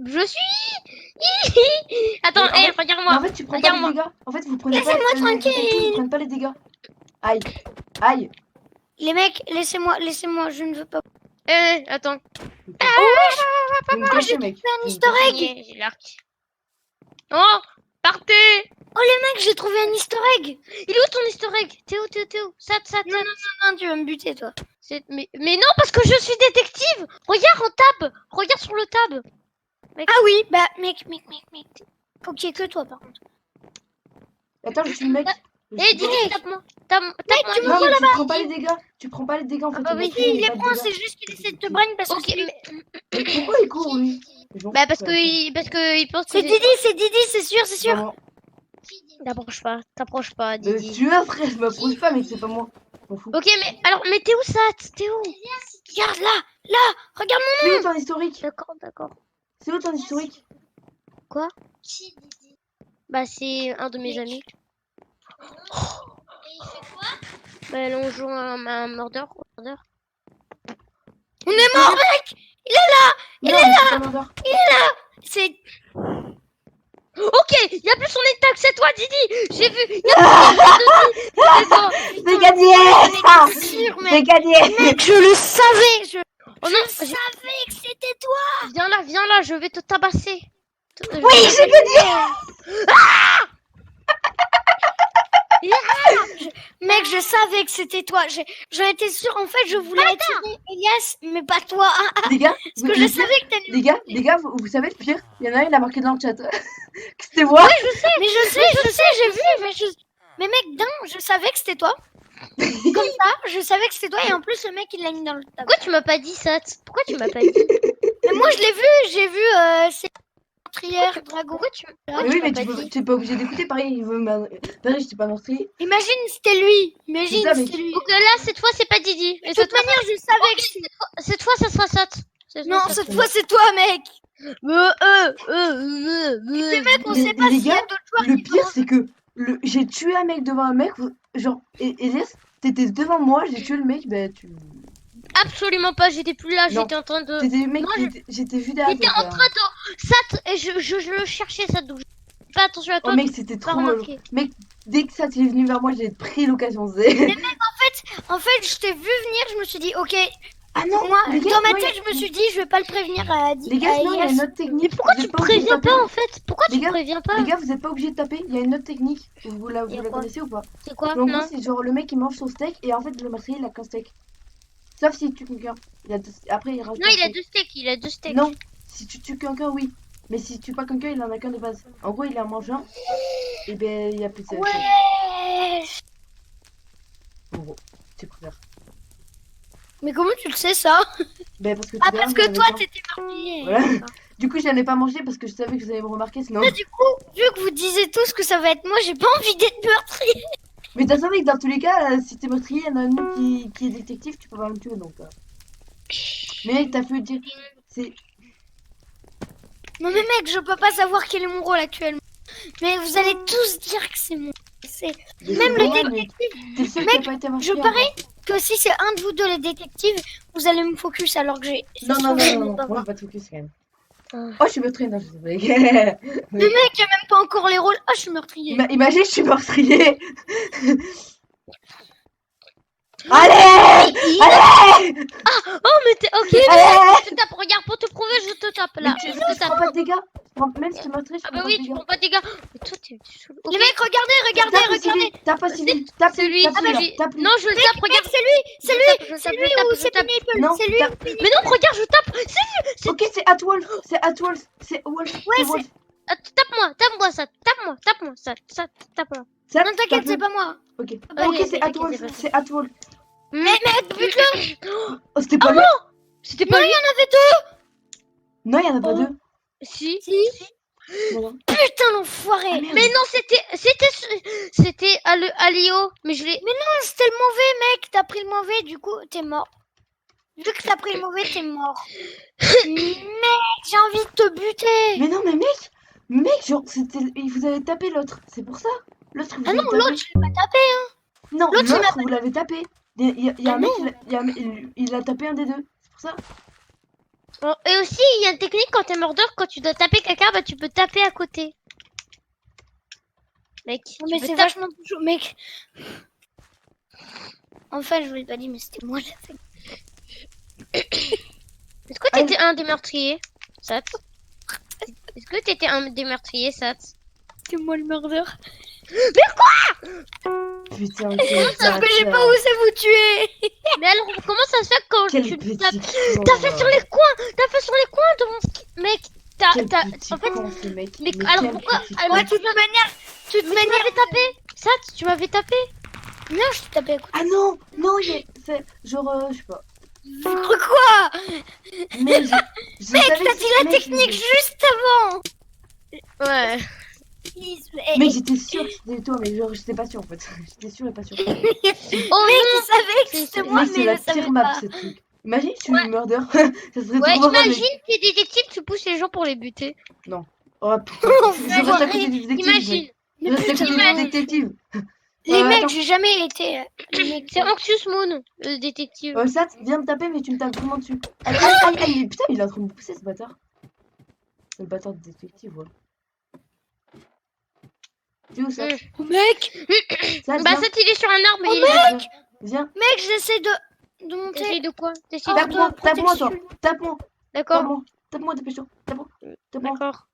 Je suis. Attends, Mais en fait- regarde-moi. Mais en fait, tu prends pas les Regarde-moi. dégâts. En fait, vous prenez pas Laissez-moi les tranquille. détectives, ils prennent pas les dégâts. Aïe. Aïe. Les mecs, laissez-moi, je ne veux pas. Attends. Vous me cachez, mec. un Vous me easter cachez. egg. J'ai l'arc. Oh, partez. Oh les mecs, j'ai trouvé un easter egg. Il est où ton easter egg? T'es où? Ça. Non, tu vas me buter toi. Mais non, parce que je suis détective. Regarde en tab. Regarde sur le tab. Ah oui, bah mec. Faut qu'il y ait que toi par contre. Attends, je suis le mec. Didi, tape-moi. Tape-moi. tu Non, me mais tu prends pas les dégâts. Tu prends pas les dégâts en fait. bah le oui. mec, Il a les pas de prend, dégâts. c'est juste qu'il essaie de te brain parce Ok, que mais... Mais pourquoi il court lui? Bah parce que il pense que... c'est Didi, c'est sûr. Vraiment. T'approches pas, Mais Didi. tu veux, frère, je m'approche pas, mais c'est pas moi. Je m'en fous. Ok, mais t'es où, Sat? T'es où? Regarde là, regarde C'est où ton historique? D'accord. C'est où ton historique? Bah c'est un de mes amis. Et il fait quoi? Bah on joue un murder. On est mort mec. Non, mais c'est pas Murder. C'est... Ok, y a plus son état que c'est toi, Didi. J'ai vu. Y a plus c'est toi. C'est gagné! C'est sûr C'est mec. gagné! Mec, je le savais. Oh non, Je savais que c'était toi. viens là, je vais te tabasser. Oui, j'ai gagné! Mec, je savais que c'était toi. J'en étais sûre. En fait, je voulais attirer Elias, mais pas toi. Les gars, Parce que je savais que t'allais... les gars, vous savez le pire? Il y en a un, il a marqué dans le chat. Que c'était moi! Mais je sais, j'ai vu. Mais mec, je savais que c'était toi. Comme ça, je savais que c'était toi. Et en plus, le mec, il l'a mis dans le tableau. Pourquoi tu m'as pas dit, Sat? Pourquoi tu m'as pas dit? Mais moi, je l'ai vu. J'ai vu c'est meurtrière, dragon. Pourquoi tu Mais oui, mais tu es pas obligé d'écouter. Pareil, il veut pareil, j'étais pas meurtrier. Imagine, c'était lui. Imagine, C'est ça, c'était lui. Donc là, cette fois, c'est pas Didi. De toute manière, je savais que c'était... Cette fois, ça sera Sat. Non, cette fois, c'est toi, mec. Mais mec, on Mais sait pas les s'il y a gars, d'autres joueurs Le qui pire, sont- c'est que j'ai tué un mec devant un mec. Genre, Elias, t'étais devant moi, j'ai tué le mec. Bah, tu. Absolument pas, j'étais plus là, Non. j'étais en train de... T'étais mec, moi, j'étais vu derrière. J'étais en train de... Sat, et je le cherchais, Sat, donc je fais attention à toi. Oh mec, c'était de pas trop. remarquer. Mec, dès que ça t'est venu vers moi, j'ai pris l'occasion. En fait, je t'ai vu venir, je me suis dit, ok, Ah non, moi, les gars, dans ma non, tête, je me suis dit, je vais pas le prévenir à Les gars, sinon, il y a Elias. une autre technique. Mais pourquoi Vous tu êtes me pas obligés de préviens taper. pas, en fait? Pourquoi Les tu me gars, préviens pas? Les gars, vous êtes pas obligés de taper. Il y a une autre technique. Vous la Y a quoi connaissez ou pas? C'est quoi? En gros, Non. c'est genre le mec il mange son steak et en fait le meurtrier il a qu'un steak. Sauf s'il tue quelqu'un. Après il rajoute Non, un il a steak. deux steaks. Non, si tu tues quelqu'un, oui. Mais si tu tues pas quelqu'un, il en a qu'un de base. En gros, il en mange un. Et ben il y a plus de steak. Ouais. En gros, tu préfères. Mais comment tu le sais, ça? Ben parce que Ah, tout à parce l'heure, que j'en avais toi, pas. t'étais meurtrier. Voilà. Du coup, je n'allais pas manger parce que je savais que vous allez me remarquer sinon. Là, du coup, vu que vous disiez tous que ça va être moi, j'ai pas envie d'être meurtrier. Mais t'as savais que dans tous les cas, si t'es meurtrier, il y en a un autre qui est détective, tu peux pas me tuer donc. Mais mec, t'as pu dire. C'est. Non, mais mec, je peux pas savoir quel est mon rôle actuellement. Mais vous allez tous dire que c'est moi. C'est... Même le normal, mec. détective. T'es le seul Mec, qui a pas été meurtrier. je parie que si c'est un de vous deux les détectives, vous allez me focus alors que j'ai... Non, non, je non, vais non, pas non, voir. pas de focus quand même. Ah. Oh, je suis meurtrier, non, je sais pas. Le mec, il a même pas encore les rôles. Ah, je suis meurtrier. Imagine, je suis meurtrier. Allez! Allez! Oh, mais t'es... Ok, Allez! je te tape. Regarde, pour te prouver, je te tape, Mais là. tu Je te prends tape. pas de dégâts. Même si tu es meurtrier, je Ah prends bah pas oui, de tu dégâts. prends pas de dégâts. Mais toi, t'es chelou. Ok. Les mecs, regardez. Tape pas civil. Tape C'est lui, tape c'est lui, lui. tape lui. Non, je le tape, Mec, regarde. c'est lui, Je tape, c'est lui ou c'est Pineapple. Non, C'est lui tape. ou Pineapple. Mais non, regarde, je tape. Ok, c'est Atwolf. C'est Atwolf. C'est Wolf. Ouais, C'est Wolf. Ah, tape-moi, ça. Tape-moi, ça. Tape-moi. Ça, Non, t'inquiète, c'est pas moi. Ok. Ah, Ok, ok, c'est t'inquiète, Atwolf. c'est pas ça. C'est Atwolf. Mais bute-le. Oh, c'était pas lui? C'était pas Non, lui. il y en avait deux. Non, il y en a pas Oh. deux. Si. Si. Non, non. Putain, l'enfoiré. Ah, merde. Mais non, c'était Alio. Mais je l'ai... Non, c'était le mauvais, mec. T'as pris le mauvais, du coup, t'es mort. Vu que t'as pris le mauvais, t'es mort. Mec, j'ai envie de te buter. Mais non, mais mec, genre, il vous avez tapé l'autre, c'est pour ça. L'autre, il vous Ah avez non, tapé. l'autre, je l'ai pas tapé. Non, l'autre, il m'a l'autre, vous l'avez tapé. Il y a Ah un mec, non. il a tapé un des deux, c'est pour ça. Bon, et aussi, il y a une technique quand t'es mordeur, quand tu dois taper quelqu'un, bah tu peux taper à côté. Mec, Non, tu mais peux c'est taper- vachement chaud, mec. Enfin, je vous l'ai pas dit, mais c'était moi la fait. Est-ce que t'étais un des meurtriers, Sat? Est-ce que t'étais un des meurtriers, Sat? C'était moi le murder. Putain, Sauf que j'ai pas osé vous tuer. Mais alors, comment ça se fait quand Quel tu petit tapes? con. T'as fait sur les coins! T'as fait sur les coins de mon mec! Quel T'as... petit En fait, con, ce mec. mais Mais alors quel pourquoi- petit alors, con. Moi, de toute manière, tu m'avais tapé! Sat, tu m'avais tapé! non, je t'ai tapé à côté. Ah non, non, c'est genre, je sais pas. Quoi? Mais je Mec, savais t'as que- dit la mec, technique juste avant. Ouais. Mec, j'étais sûre que c'était toi, mais genre, j'étais pas sûre en fait. J'étais sûre et pas sûre. Oh Mec, il savait que C'est- c'était moi, Mec, mais c'est il la le savait pire map, pas. ce truc. Imagine, tu es murder. Ça serait Ouais, trop marrant, imagine, mec. t'es détective, tu pousses les gens pour les buter. Oh putain, je Enfoiré. reste à côté du détective. Imagine, Mec. Mais Je reste à putain, côté imagine. du détective. les mecs, attends. j'ai jamais été. Les mecs, c'est Anxious Moon, le détective. Sat, viens me taper, mais tu me tapes vraiment dessus. Aïe, aïe, aïe, aïe, mais putain, il est en train de me pousser ce bâtard. Le bâtard de détective, ouais. Tu es où, Sat? Oh, mec, Sat, Bah, viens. Sat, il est sur un arbre, mais Oh, il est... Viens. mec, j'essaie de monter. T'essayes de quoi? T'essayes Oh, de Tape-moi, quoi? tape-moi, toi. protection. Tape-moi, D'accord, tape-moi. Tape-moi, dépêche-toi. Tape-moi. Tape-moi. d'accord.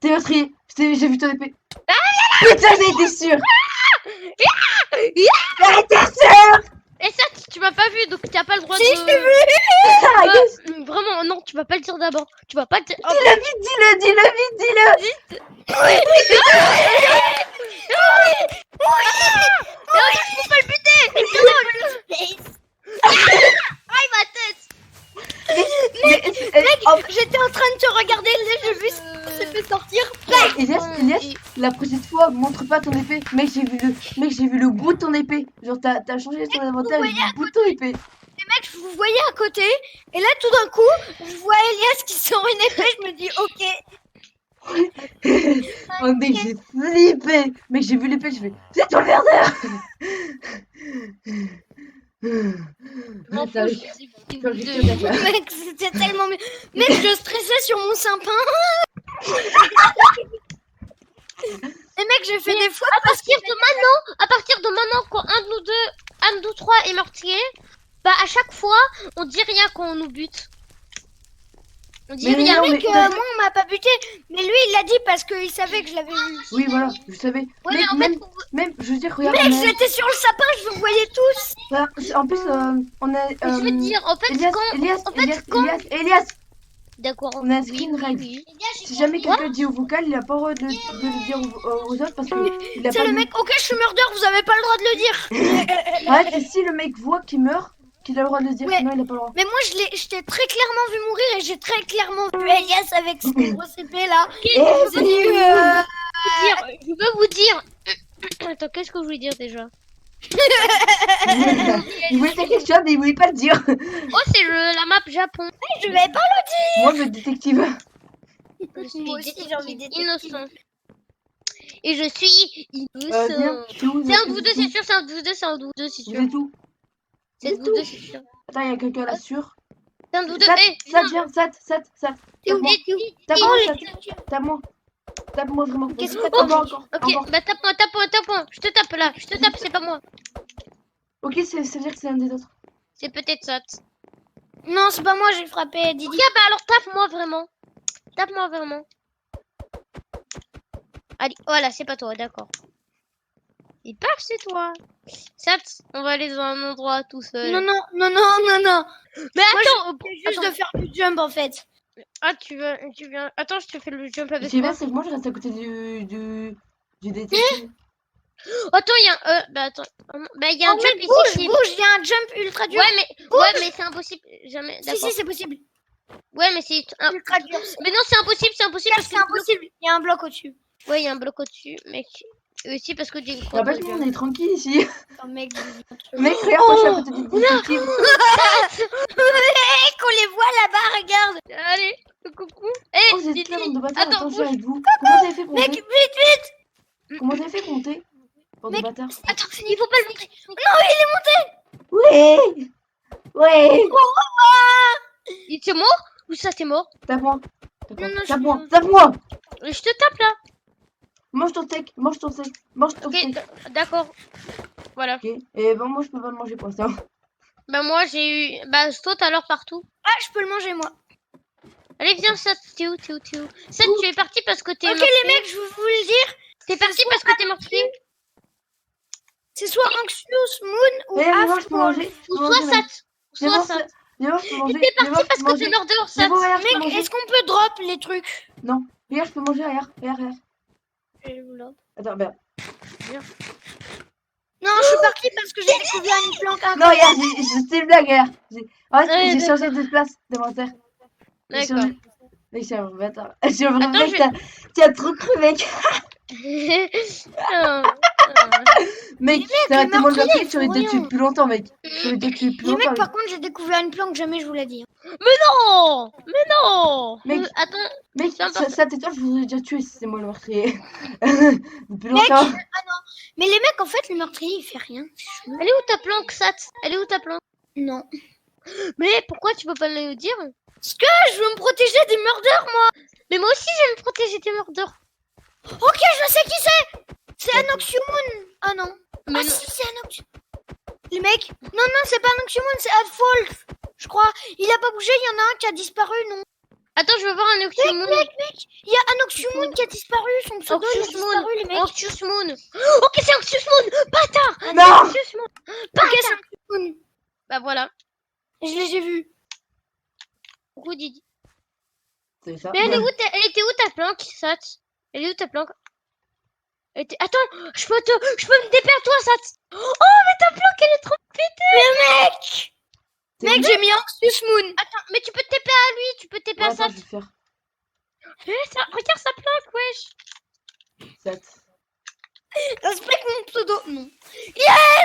T'es meurtrier. J'ai vu ton épée. Putain, j'ai été sûre. J'étais sûre. Et Sat, tu m'as pas vu, donc t'as pas le droit Si, de... je t'ai vu. Ah, Ouais, yes. Vraiment, non, tu vas pas le dire d'abord. Tu vas pas le dire... Oh, Dis-le vite, dis-le vite, dis-le. faut pas le buter! Aïe, ma tête! J'étais en train de te regarder, là, j'ai vu ce qui s'est fait sortir. Elias, la prochaine fois, montre pas ton épée. Mec, j'ai vu le bout de ton épée. Genre, t'as changé sur l'inventaire, j'ai vu le bout de ton épée. Mec, je vous voyais à côté, et là, tout d'un coup, je vois Elias qui sort une épée, je me dis, ok. Oh, mec, j'ai flippé. Mec, j'ai vu l'épée, je fais, c'est toi le merdeur. Je m'en fous, je Quand suis j'ai de- fait ça. Mec, c'était tellement mieux. Mec, je stressais sur mon sapin. Et mec, j'ai fait des fois À partir de maintenant, quand un de nous trois est meurtrier, bah à chaque fois, on dit rien quand on nous bute. On dit Mais rien. non, mec, mais- moi, on m'a pas buté. Mais lui, il l'a dit parce qu'il savait que je l'avais vu. Oui, voilà, je savais. Ouais, Mec, mais en même, fait, même, je veux dire, regarde. Mec, on a- j'étais sur le sapin, je vous voyais tous. voilà, en plus, on a. je veux te dire, en fait, Elias, quand... Elias, en fait, Elias, quand- Elias, D'accord. on a un Oui, screen oui, raid. oui. Si jamais quelqu'un dit au vocal, il a pas le droit de le dire aux autres parce qu'il a C'est pas le vu. mec, ok, je suis murder, vous avez pas le droit de le dire. Ouais, c'est si le mec voit qu'il meurt, qu'il a le droit de le dire, Ouais. sinon il a pas le droit. Mais moi, je t'ai très clairement vu mourir et j'ai très clairement vu Elias avec son gros épée là. Eh, Je c'est dis, Je veux vous dire... Attends, qu'est-ce que je voulais dire déjà? Il voulait dire quelque chose, mais il voulait pas le dire. Oh, c'est la map Japon. je vais pas Moi, le détective. Je suis Moi aussi, j'ai envie d'être innocent. Et je suis innocent. Viens, t'es où, C'est un de vous deux, c'est sûr, c'est un de vous deux, c'est un de vous deux, c'est Vous sûr. êtes où? C'est un de vous deux, c'est sûr. Attends, il y a quelqu'un là sûr. C'est un de vous deux. Sat, Eh, Sat, non, viens, Sat. t'es où? Tape-moi, T'es où? tape-moi, Oh, Sat. Tape-moi. Tape-moi vraiment. Qu'est-ce Vas-y, que encore, t'as encore, Ok, encore. bah tape-moi. Je te tape là, je te tape, c'est pas moi. Ok, ça veut dire que c'est un des autres. C'est peut-être ça. Non, c'est pas moi, j'ai frappé Didi. Ok, bah alors tape-moi vraiment. Tape-moi vraiment. Allez, voilà, c'est pas toi, d'accord. Et paf, c'est toi. Sat, on va aller dans un endroit tout seul. Non. Mais Moi, attends, C'est juste de faire du jump en fait. ah, tu viens. Attends, je te fais le jump Ce avec qui est toi. bien, c'est que moi je reste à côté du détective. Attends, il y a un. Bah attends. Bah il y a un Oh, jump mais ici. bouge, il y a un jump ultra dur. Ouais, mais c'est impossible. Jamais. Si, D'accord. si, c'est possible. Ouais, mais c'est. Ultra dur. Mais non, c'est impossible parce C'est que. impossible, il y a un bloc au-dessus. Ouais, il y a un bloc au-dessus, mec. Et aussi parce que j'ai une Je croix rappelle de qu'on est tranquille ici. Oh, mec, j'ai vu un truc. Mec, regarde, moi je suis à côté du détective. Mec, on les voit là-bas, regarde. Allez, coucou. Eh, Oh, vous êtes Didi. là, bande de bâtards. Attends, Attends, je suis bouge. avec vous. Comment t'avez fait pour Mec, monter vite, vite. Comment t'avez fait pour monter Bande de Mec, bâtards. Attends, il faut pas le montrer. Non, il est monté. Oui. Oui. Il t'est mort? Ou ça t'es mort? Tape-moi. Non, non, je Tape-moi. suis- Tape-moi. Je te tape là. Mange ton steak. Mange ton steak. Mange ton Ok, steak. d'accord. Voilà. Ok. Et ben, moi, je peux pas le manger pour l'instant. Bah moi j'ai eu... Bah saute alors partout. Ah, je peux le manger, moi. Allez viens Seth, t'es où? Seth, Où tu es parti parce que t'es Ok, mortier. les mecs, je vais vous le dire. T'es parti parce que t'es mortier. C'est soit Anxious Moon ou Eh, viens voir, je peux Afterwall. manger. Je Ou peux soit manger, mec. Seth. Viens Soit voir, Seth. viens voir, je peux manger. T'es Viens voir, parti je parce peux que manger. t'es murder, Viens Seth. voir, regarde, je peux Mec, manger. est-ce qu'on peut drop les trucs? Non. Regarde, je peux manger. Regarde. Attends, ben. Non, je suis partie parce que j'ai découvert une planque Non, regarde, c'était une blague, regarde. En fait, Ouais, j'ai changé de place d'inventaire. J'ai D'accord. changé. Mec, c'est un bâtard. C'est un vrai Attends, mec, je- t'as trop cru, mec. Ah, Mec, les t'as arrêté moi le meurtriers, meurtrier, ils tu aurais font été tué rien. depuis longtemps, mec. Tu aurais été tué depuis Les longtemps. mecs, par contre, j'ai découvert une planque, jamais je vous l'ai dit. non. Mais non. Mec. Attends. Mec, C'est important. ça tais-toi, je vous aurais déjà tué si c'est moi le meurtrier. Depuis Mec, longtemps. Mais les mecs, en fait, le meurtrier, il fait rien. Elle est où ta planque, Seth? Elle est où ta planque? Non. Mais pourquoi tu peux pas le dire? Parce que je veux me protéger des murders, moi. Mais moi aussi j'aime protéger tes murders. Ok, je sais qui c'est. C'est Anoxiomoon. Ah non. Mais Ah non. si, c'est Anoxiomoon. Les mecs, non, c'est pas Anoxiomoon, c'est Adfolf. Je crois. Il a pas bougé, il y en a un qui a disparu, non. Attends, je veux voir un Octumon. Mec, il y a Anoxiomoon qui a disparu, son pseudo il a Anxious Moon. disparu, les mecs. Anxious Moon. Oh, ok, c'est Anxious Moon. Bâtard. Non. Anxious Moon. Ok, c'est Anoxiomoon. Bah voilà. J'ai vu. Coucou Didi. C'est ça. Mais elle était où ta planque, Sat? Elle est où ta planque? Attends, je peux me dépaire toi, Sat. Oh, mais ta planque, elle est trop pétée. Mec, j'ai mis Anxious Moon. Attends, mais tu peux te taper à lui, tu peux te taper Ouais, à attends, Sat. je vais faire. Regarde sa planque, wesh. 7. Respecte mon pseudo. Non.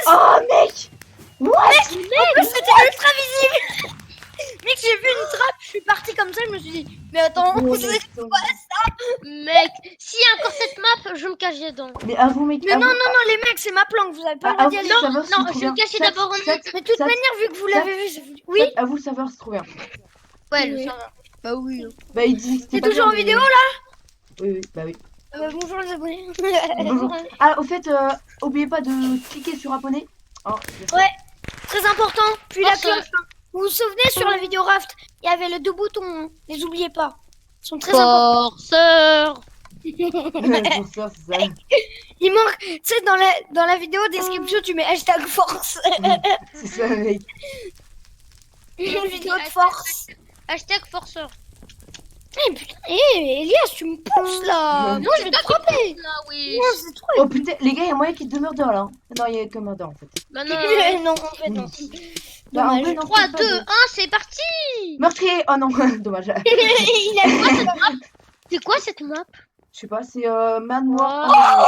Oh, mec. What? C'était ultra visible. Mec, j'ai vu une trappe, je suis partie comme ça, je me suis dit, mais attends, Oh, c'est mec, quoi ça? Mec, s'il y a encore cette map, je me cache dedans. Mais avoue, mec. Mais non, les mecs, c'est ma planque, vous avez pas le droit Avoue, d'y aller. le serveur, c'est non, trop je vais bien. me cacher Seth, d'abord en Seth, Mais de toute Seth, manière, vu que vous l'avez vu, c'est... Oui. Seth, avoue, le serveur, c'est trop bien. Ouais, Oui. le serveur. Bah oui. Bah, il dit que c'était T'es pas toujours bien, en mais- vidéo là? Oui, bah oui. Bonjour les abonnés. Bonjour. Ah, au fait, oubliez pas de cliquer sur abonner. Oh, Ouais. Très important. Puis la Forceur. cloche. hein. Vous vous souvenez sur la vidéo Raft, il y avait les deux boutons. Hein. Les oubliez pas. Ils sont très importants. Forceur. pour ça, c'est ça. Il manque, tu sais, dans la vidéo description, tu mets hashtag force. C'est ça, mec. Une vidéo de force. Hashtag forceur. Eh putain, Elias, tu me pousses là. Non, je vais te frapper. Là, oui. Non, c'est trop. Oh putain, les gars, il y a moyen qu'il y ait 2 murders là. Non, il y a que murder en fait. Bah non. non, en fait, non. Bah, en Dommage. vrai, non, 3, peut-être 2, pas 1, de- c'est parti. Meurtrier. Oh non, dommage. Il a quoi cette map? C'est quoi cette map? Je sais pas, c'est man noir.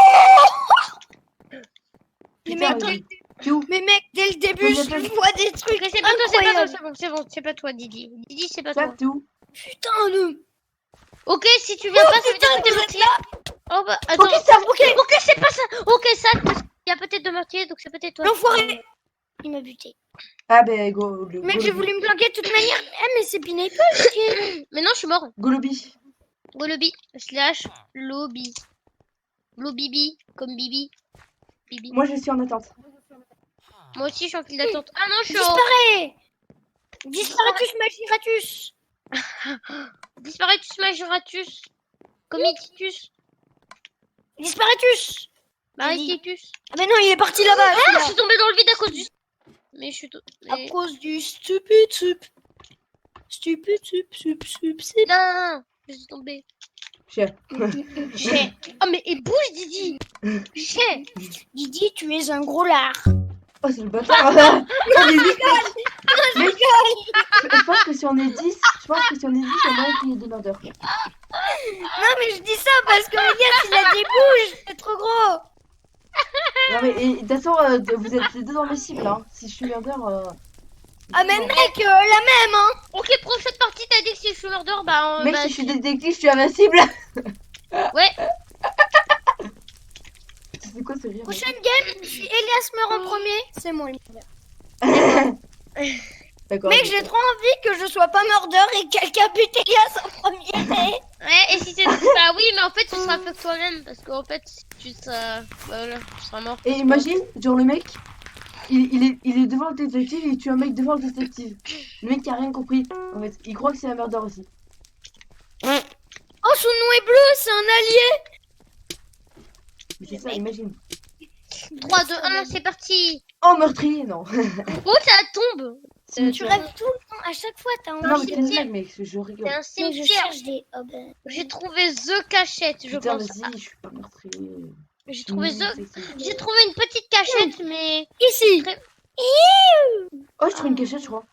Les Putain, mecs, t'es où? Mais mec, dès le début, Oui, je attends. vois des trucs Ok, c'est pas toi, c'est pas toi, incroyables. c'est pas toi, Didi. Didi, c'est pas Ça, toi. t'es où? Putain, de... Ok, si tu viens pas, ça veut dire que t'es vous êtes meurtrier. Oh bah, attends. Ok, ça, Ok, c'est pas ça. Ok, ça, parce qu'il y a peut-être deux meurtriers, donc c'est peut-être toi. L'enfoiré. Il m'a buté. Ah ben, go. Mec, j'ai voulu me planquer de toute manière. Eh, mais c'est Pineapple. Mais non, je suis mort. Go lobby. Go lobby slash lobby. Lobby, comme Bibi. Bibi. Moi, je suis en attente. Moi aussi, je suis en file d'attente. Ah non, je suis en... Disparais. Disparatus magiratus. Disparatus Majораtus. Comititus. Disparatus. Marititus. Ah mais non, il est parti là-bas. Ah, je celui-là. suis tombée dans le vide à cause du... Mais je suis... À Mais... cause du stupide sup. Stupide sup. Non, non, non, je suis tombée. Chef. J'ai... Oh mais il bouge, Didi. J'ai... Didi, tu es un gros lard. Oh, c'est le bâtard. Oh, mais vite, mec. Je pense que si on est 10, il y a moyen qu'il y ait 2 murders. Non, mais je dis ça parce que Elias, il a des bouges. C'est trop gros. mais et, de toute façon, vous êtes les deux dans mes cibles, hein. Si je suis murder. Ah mais mec, la même hein. Ok, prochaine partie, t'as dit que si je suis murder, bah... Mec, bah, si je suis détective, je suis invincible. Ouais, C'est quoi ce rire? Prochaine game, si Elias meurt en premier, c'est moi le murder. D'accord. Mec, j'ai trop envie que je sois pas murder et que quelqu'un bute Elias en premier. ouais, et si c'est... Bah oui, mais en fait, tu seras fait toi-même, parce qu'en fait, si tu seras... Voilà, tu seras mort. Et imagine, genre le mec, il est devant le détective et il tue un mec devant le détective. Le mec qui a rien compris. En fait, il croit que c'est un murder aussi. Oh, son nom est bleu, c'est un allié. Mais c'est ça, imagine. 3, 2, 1, c'est parti. Oh, meurtrier, non. Oh, ça tombe. Tu rêves tout le temps, à chaque fois t'as envie Non, mais de c'est une dire. blague, mec, je rigole. C'est un Mec, je cimetière. cherche des hobbies. J'ai trouvé The Cachette, je Putain, pense. vas-y, je suis pas meurtrier. J'ai trouvé The... C'est- J'ai trouvé une petite cachette, mais... Ici. Oh, je trouve une cachette, je crois.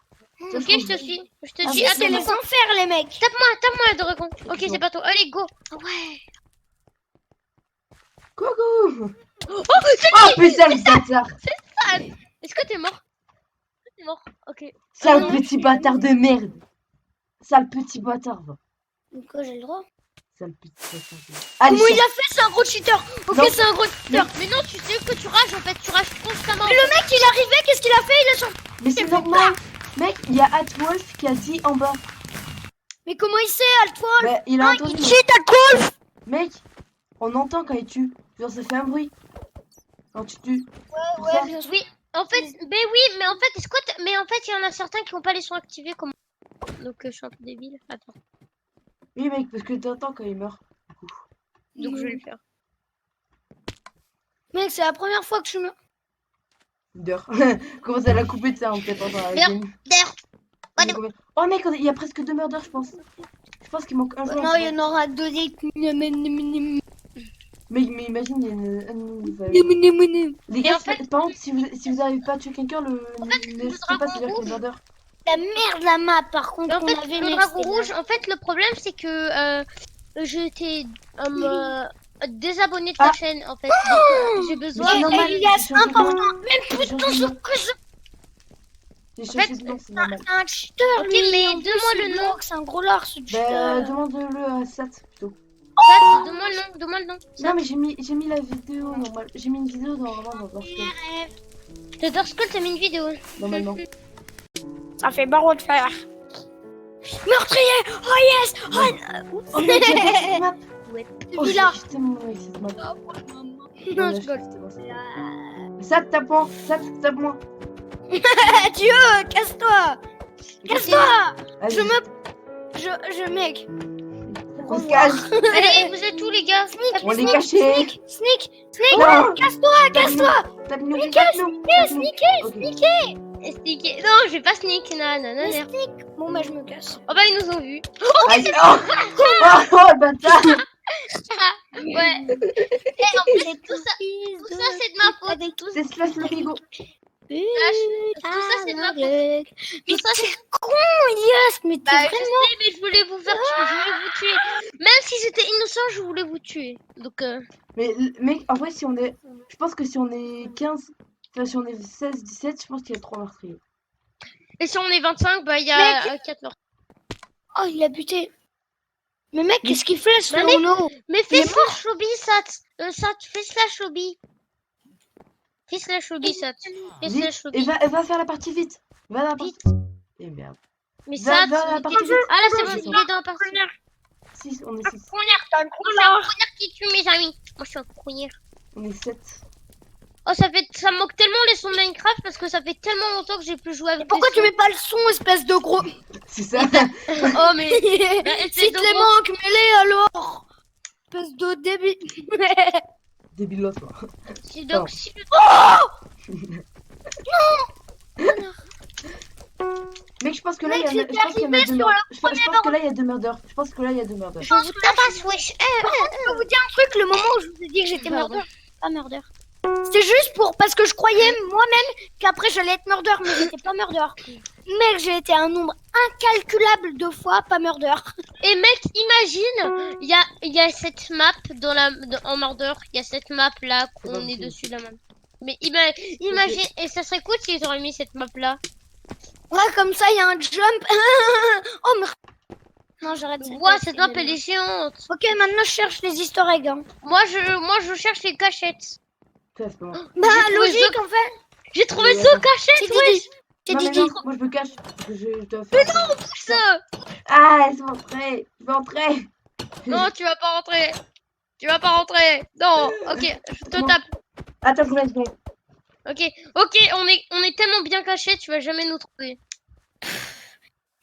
Ok, je te suis. Je te Ah, suis. mais C'est Attends, les enfers, les mecs. tape-moi, Dragon. Ok, c'est pas toi. Allez, go. Ouais. Coucou. Oh, Oh, putain, le bâtard. est-ce que t'es mort? T'es mort. Ok. Sale non, petit bâtard de merde. Sale petit bâtard, va. Quoi, j'ai le droit. Sale petit bâtard de merde. Allez, Comment il cherche. a fait? C'est un gros cheater. Ok, Non. c'est un gros cheater. Mais non, tu sais que tu rages en fait. Tu rages constamment. Mais le mec, il est arrivé, qu'est-ce qu'il a fait? Il a sorti. Mais c'est normal. Mec, il y a Atwolf qui a dit en bas. Mais comment il sait, Altwall? Bah, il a entendu. Il cheat, Altwall. Mec, on entend quand il tue. Genre, ça fait un bruit. Quand tu tues. Pour Ouais, ça. bien sûr. Oui. En fait, mais oui, mais en fait, est-ce que mais en fait, il y en a certains qui n'ont pas les sons activés comme. Donc, je suis un peu débile. Attends. Oui, mec, parce que t'entends quand il meurt. Donc, je vais le faire. Mec, c'est la première fois que je me. D'heure. Comment ça l'a coupé de ça en fait pendant la Merde. game. D'ailleurs, Allez. Oh mec, il y a presque 2 murders, je pense. Je pense qu'il manque un joueur. Non, il y en aura deux. Mais imagine, il y a une... Les gars, en fait- par contre, si vous n'arrivez pas à tuer quelqu'un, n'hésitez pas, c'est-à-dire qu'il y a murder. La merde, la map, par contre, Mais en on fait, avait le next, dragon les rouge, gars. en fait, le problème, c'est que j'étais désabonné de ta chaîne, en fait. Donc, j'ai besoin. Mais c'est normal, Elias, j'ai changé de nom. important. Même J'ai putain, changé de ce nom. cousin. J'ai changé de nom, c'est normal. Un cheater, Ok, lui. mais En plus, donne-moi il le nom. bloque, c'est un gros lard, ce Bah, cheater. demande-le à Sat plutôt. Sat, donne-moi le nom, donne-moi le nom. Non, mais j'ai mis la vidéo normale. J'ai mis une vidéo normalement dans Dark Souls, De Dark Skull, t'as mis une vidéo. normalement. Ça fait barreau de fer. Meurtrier. Oh yes. Oh mec, j'adore cette map. Oh, je Celui-là. kiffe tellement avec cette map. Non, Ouais, je je rigole. kiffe tellement cette map. Sat, tape-moi. Sat, tape-moi. Dieu, casse-toi. Casse-toi. Allez, Je mec. on se cache. Allez, vous êtes où, les gars? On est cachés. Sneak. Non. Casse-toi. Tape-nous, Sneak, tape-nous. Sneak. Sneaker. Non, je vais pas sneak. Non, non, non, Mais non. sneak. Bon bah je me casse. Oh bah, ils nous ont vus. Allez, oh, le bâtard. Ouais. Et en plus, tout ça, c'est de ma faute. Tout C'est Slash Lorigo. ça, c'est de ma faute. Mais Tout ça, t'es c'est... con, Elias. Mais t'es Bah, je vraiment. sais, mais je voulais vous faire tuer. Je voulais vous tuer. Même si j'étais innocent, je voulais vous tuer. Donc, Mais mec, en vrai, si on est. Je pense que si on est 15. Enfin, si on est 16, 17, je pense qu'il y a 3 meurtriers. et si on est 25, bah, il y a 4 morts. Oh, il a buté. Mais mec, qu'est-ce qu'il fait ce Bah, mec. Léono? Mais fais slash lobby, Sat. Sat, fais slash lobby. Fais slash lobby, Sat. Fais Vite. slash Et lobby. va faire la partie vite. Va dans la partie. Et merde. Mais Va- Sat, va à la mais partie t'es- vite. ah là, c'est Vas-y. bon, il est dans la partie. 6, on est 6. C'est un connard qui tue mes amis. Moi, je suis un connard. On est 7. Oh, ça me moque tellement les sons de Minecraft parce que ça fait tellement longtemps que j'ai plus joué avec Pourquoi les tu mets pas le son, espèce de gros. C'est ça. sons. Oh, mais... Bah, Si espèce de te les gros- manques, mets-les alors. Espèce de débile. Débile l'autre. Si donc, si le... Mec, je pense que là, Mec, il y a, je j'étais pense qu'il y en a arrivé 2 sur meurtres. Je pense que là, il y a 2 murders. Je pense que là, il y a 2 murders. Je vous tabasse, wesh. Je peux vous dire un truc, le moment où je vous ai dit que j'étais Pardon. murder. Pas murder. C'était juste parce que je croyais moi-même qu'après j'allais être murder, mais j'étais pas murder. Mec, j'ai été un nombre incalculable de fois pas murder. Et mec, imagine, il y a cette map en Mordor. Il y a cette map là qu'on est parti. dessus là même. Mais imagine, et ça serait cool s'ils auraient mis cette map là. Ouais, comme ça, il y a un jump. Oh, merde. Non, j'arrête. Ouah, cette map elle est géante. Ok, maintenant je cherche les easter eggs. Hein. Moi je cherche les cachettes. Ça, c'est pas moi. Bah, J'ai trouvé logique, en fait. J'ai trouvé Mais ce attends. cachette, C'est ouais. Didi. C'est Non, mais Didi. non, moi je me cache. Parce que je dois faire. Ça. Ah, laisse-moi entrer. Je vais entrer. Non, tu vas pas rentrer. Tu vas pas rentrer. Non, ok, je te Non. tape. Attends, je vous laisse donc. Ok, on est tellement bien cachés, tu vas jamais nous trouver.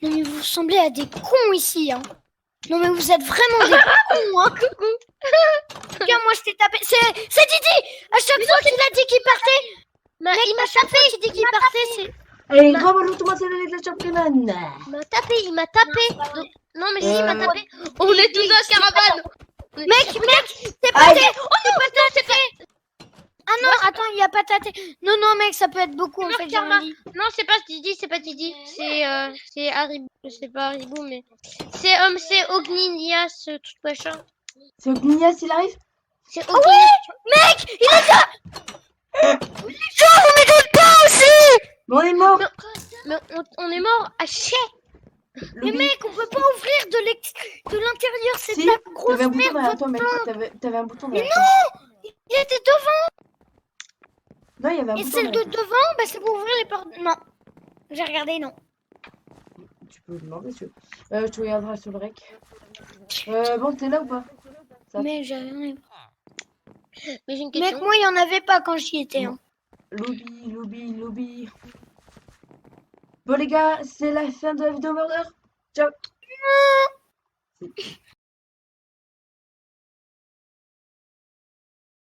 Non, mais vous ressemblez à des cons ici. Hein. Non, mais vous êtes vraiment des cons. Hein. Coucou. Tiens, moi je t'ai tapé. C'est Didi. À chaque fois qu'il a dit qu'il partait. Bah, Mec, il à chaque fois qu'il dit qu'il partait, c'est. Allez, grave, l'automate, c'est la championnat. il m'a tapé. Non, mais si, il m'a tapé. On est tous dans la caravane. Mec, c'est pas Aïe. Ah non, attends, il y a pas tâté. Non, non, mec, ça peut être beaucoup en fait. J'ai rien dit. Non, c'est pas Didi, c'est pas Didi. C'est Haribo, c'est pas Haribo, mais c'est Ogninias, tout machin. C'est Ognias, il arrive. C'est Ogninias. Mec, il est là. Genre, vous m'aidez pas aussi. Mais on est mort. Mais on est mort à chier. Mais mec, on peut pas ouvrir de l'intérieur, c'est Si, de la grosse t'avais un bouton merde. derrière toi, mec. T'avais un bouton Mais derrière toi. il était devant. Non, il y avait un Et bouton celle de derrière toi. devant, bah, c'est pour ouvrir les portes. Non. J'ai regardé, non. Tu peux demander si tu veux. Je te regarderai sur le rec. Bon, t'es là ou pas? Ça. Mais j'ai rien. Mais j'ai une Mec, question. moi, il y en avait pas quand j'y étais. Hein. Lobby. Bon, les gars, c'est la fin de la vidéo Murder. Ciao.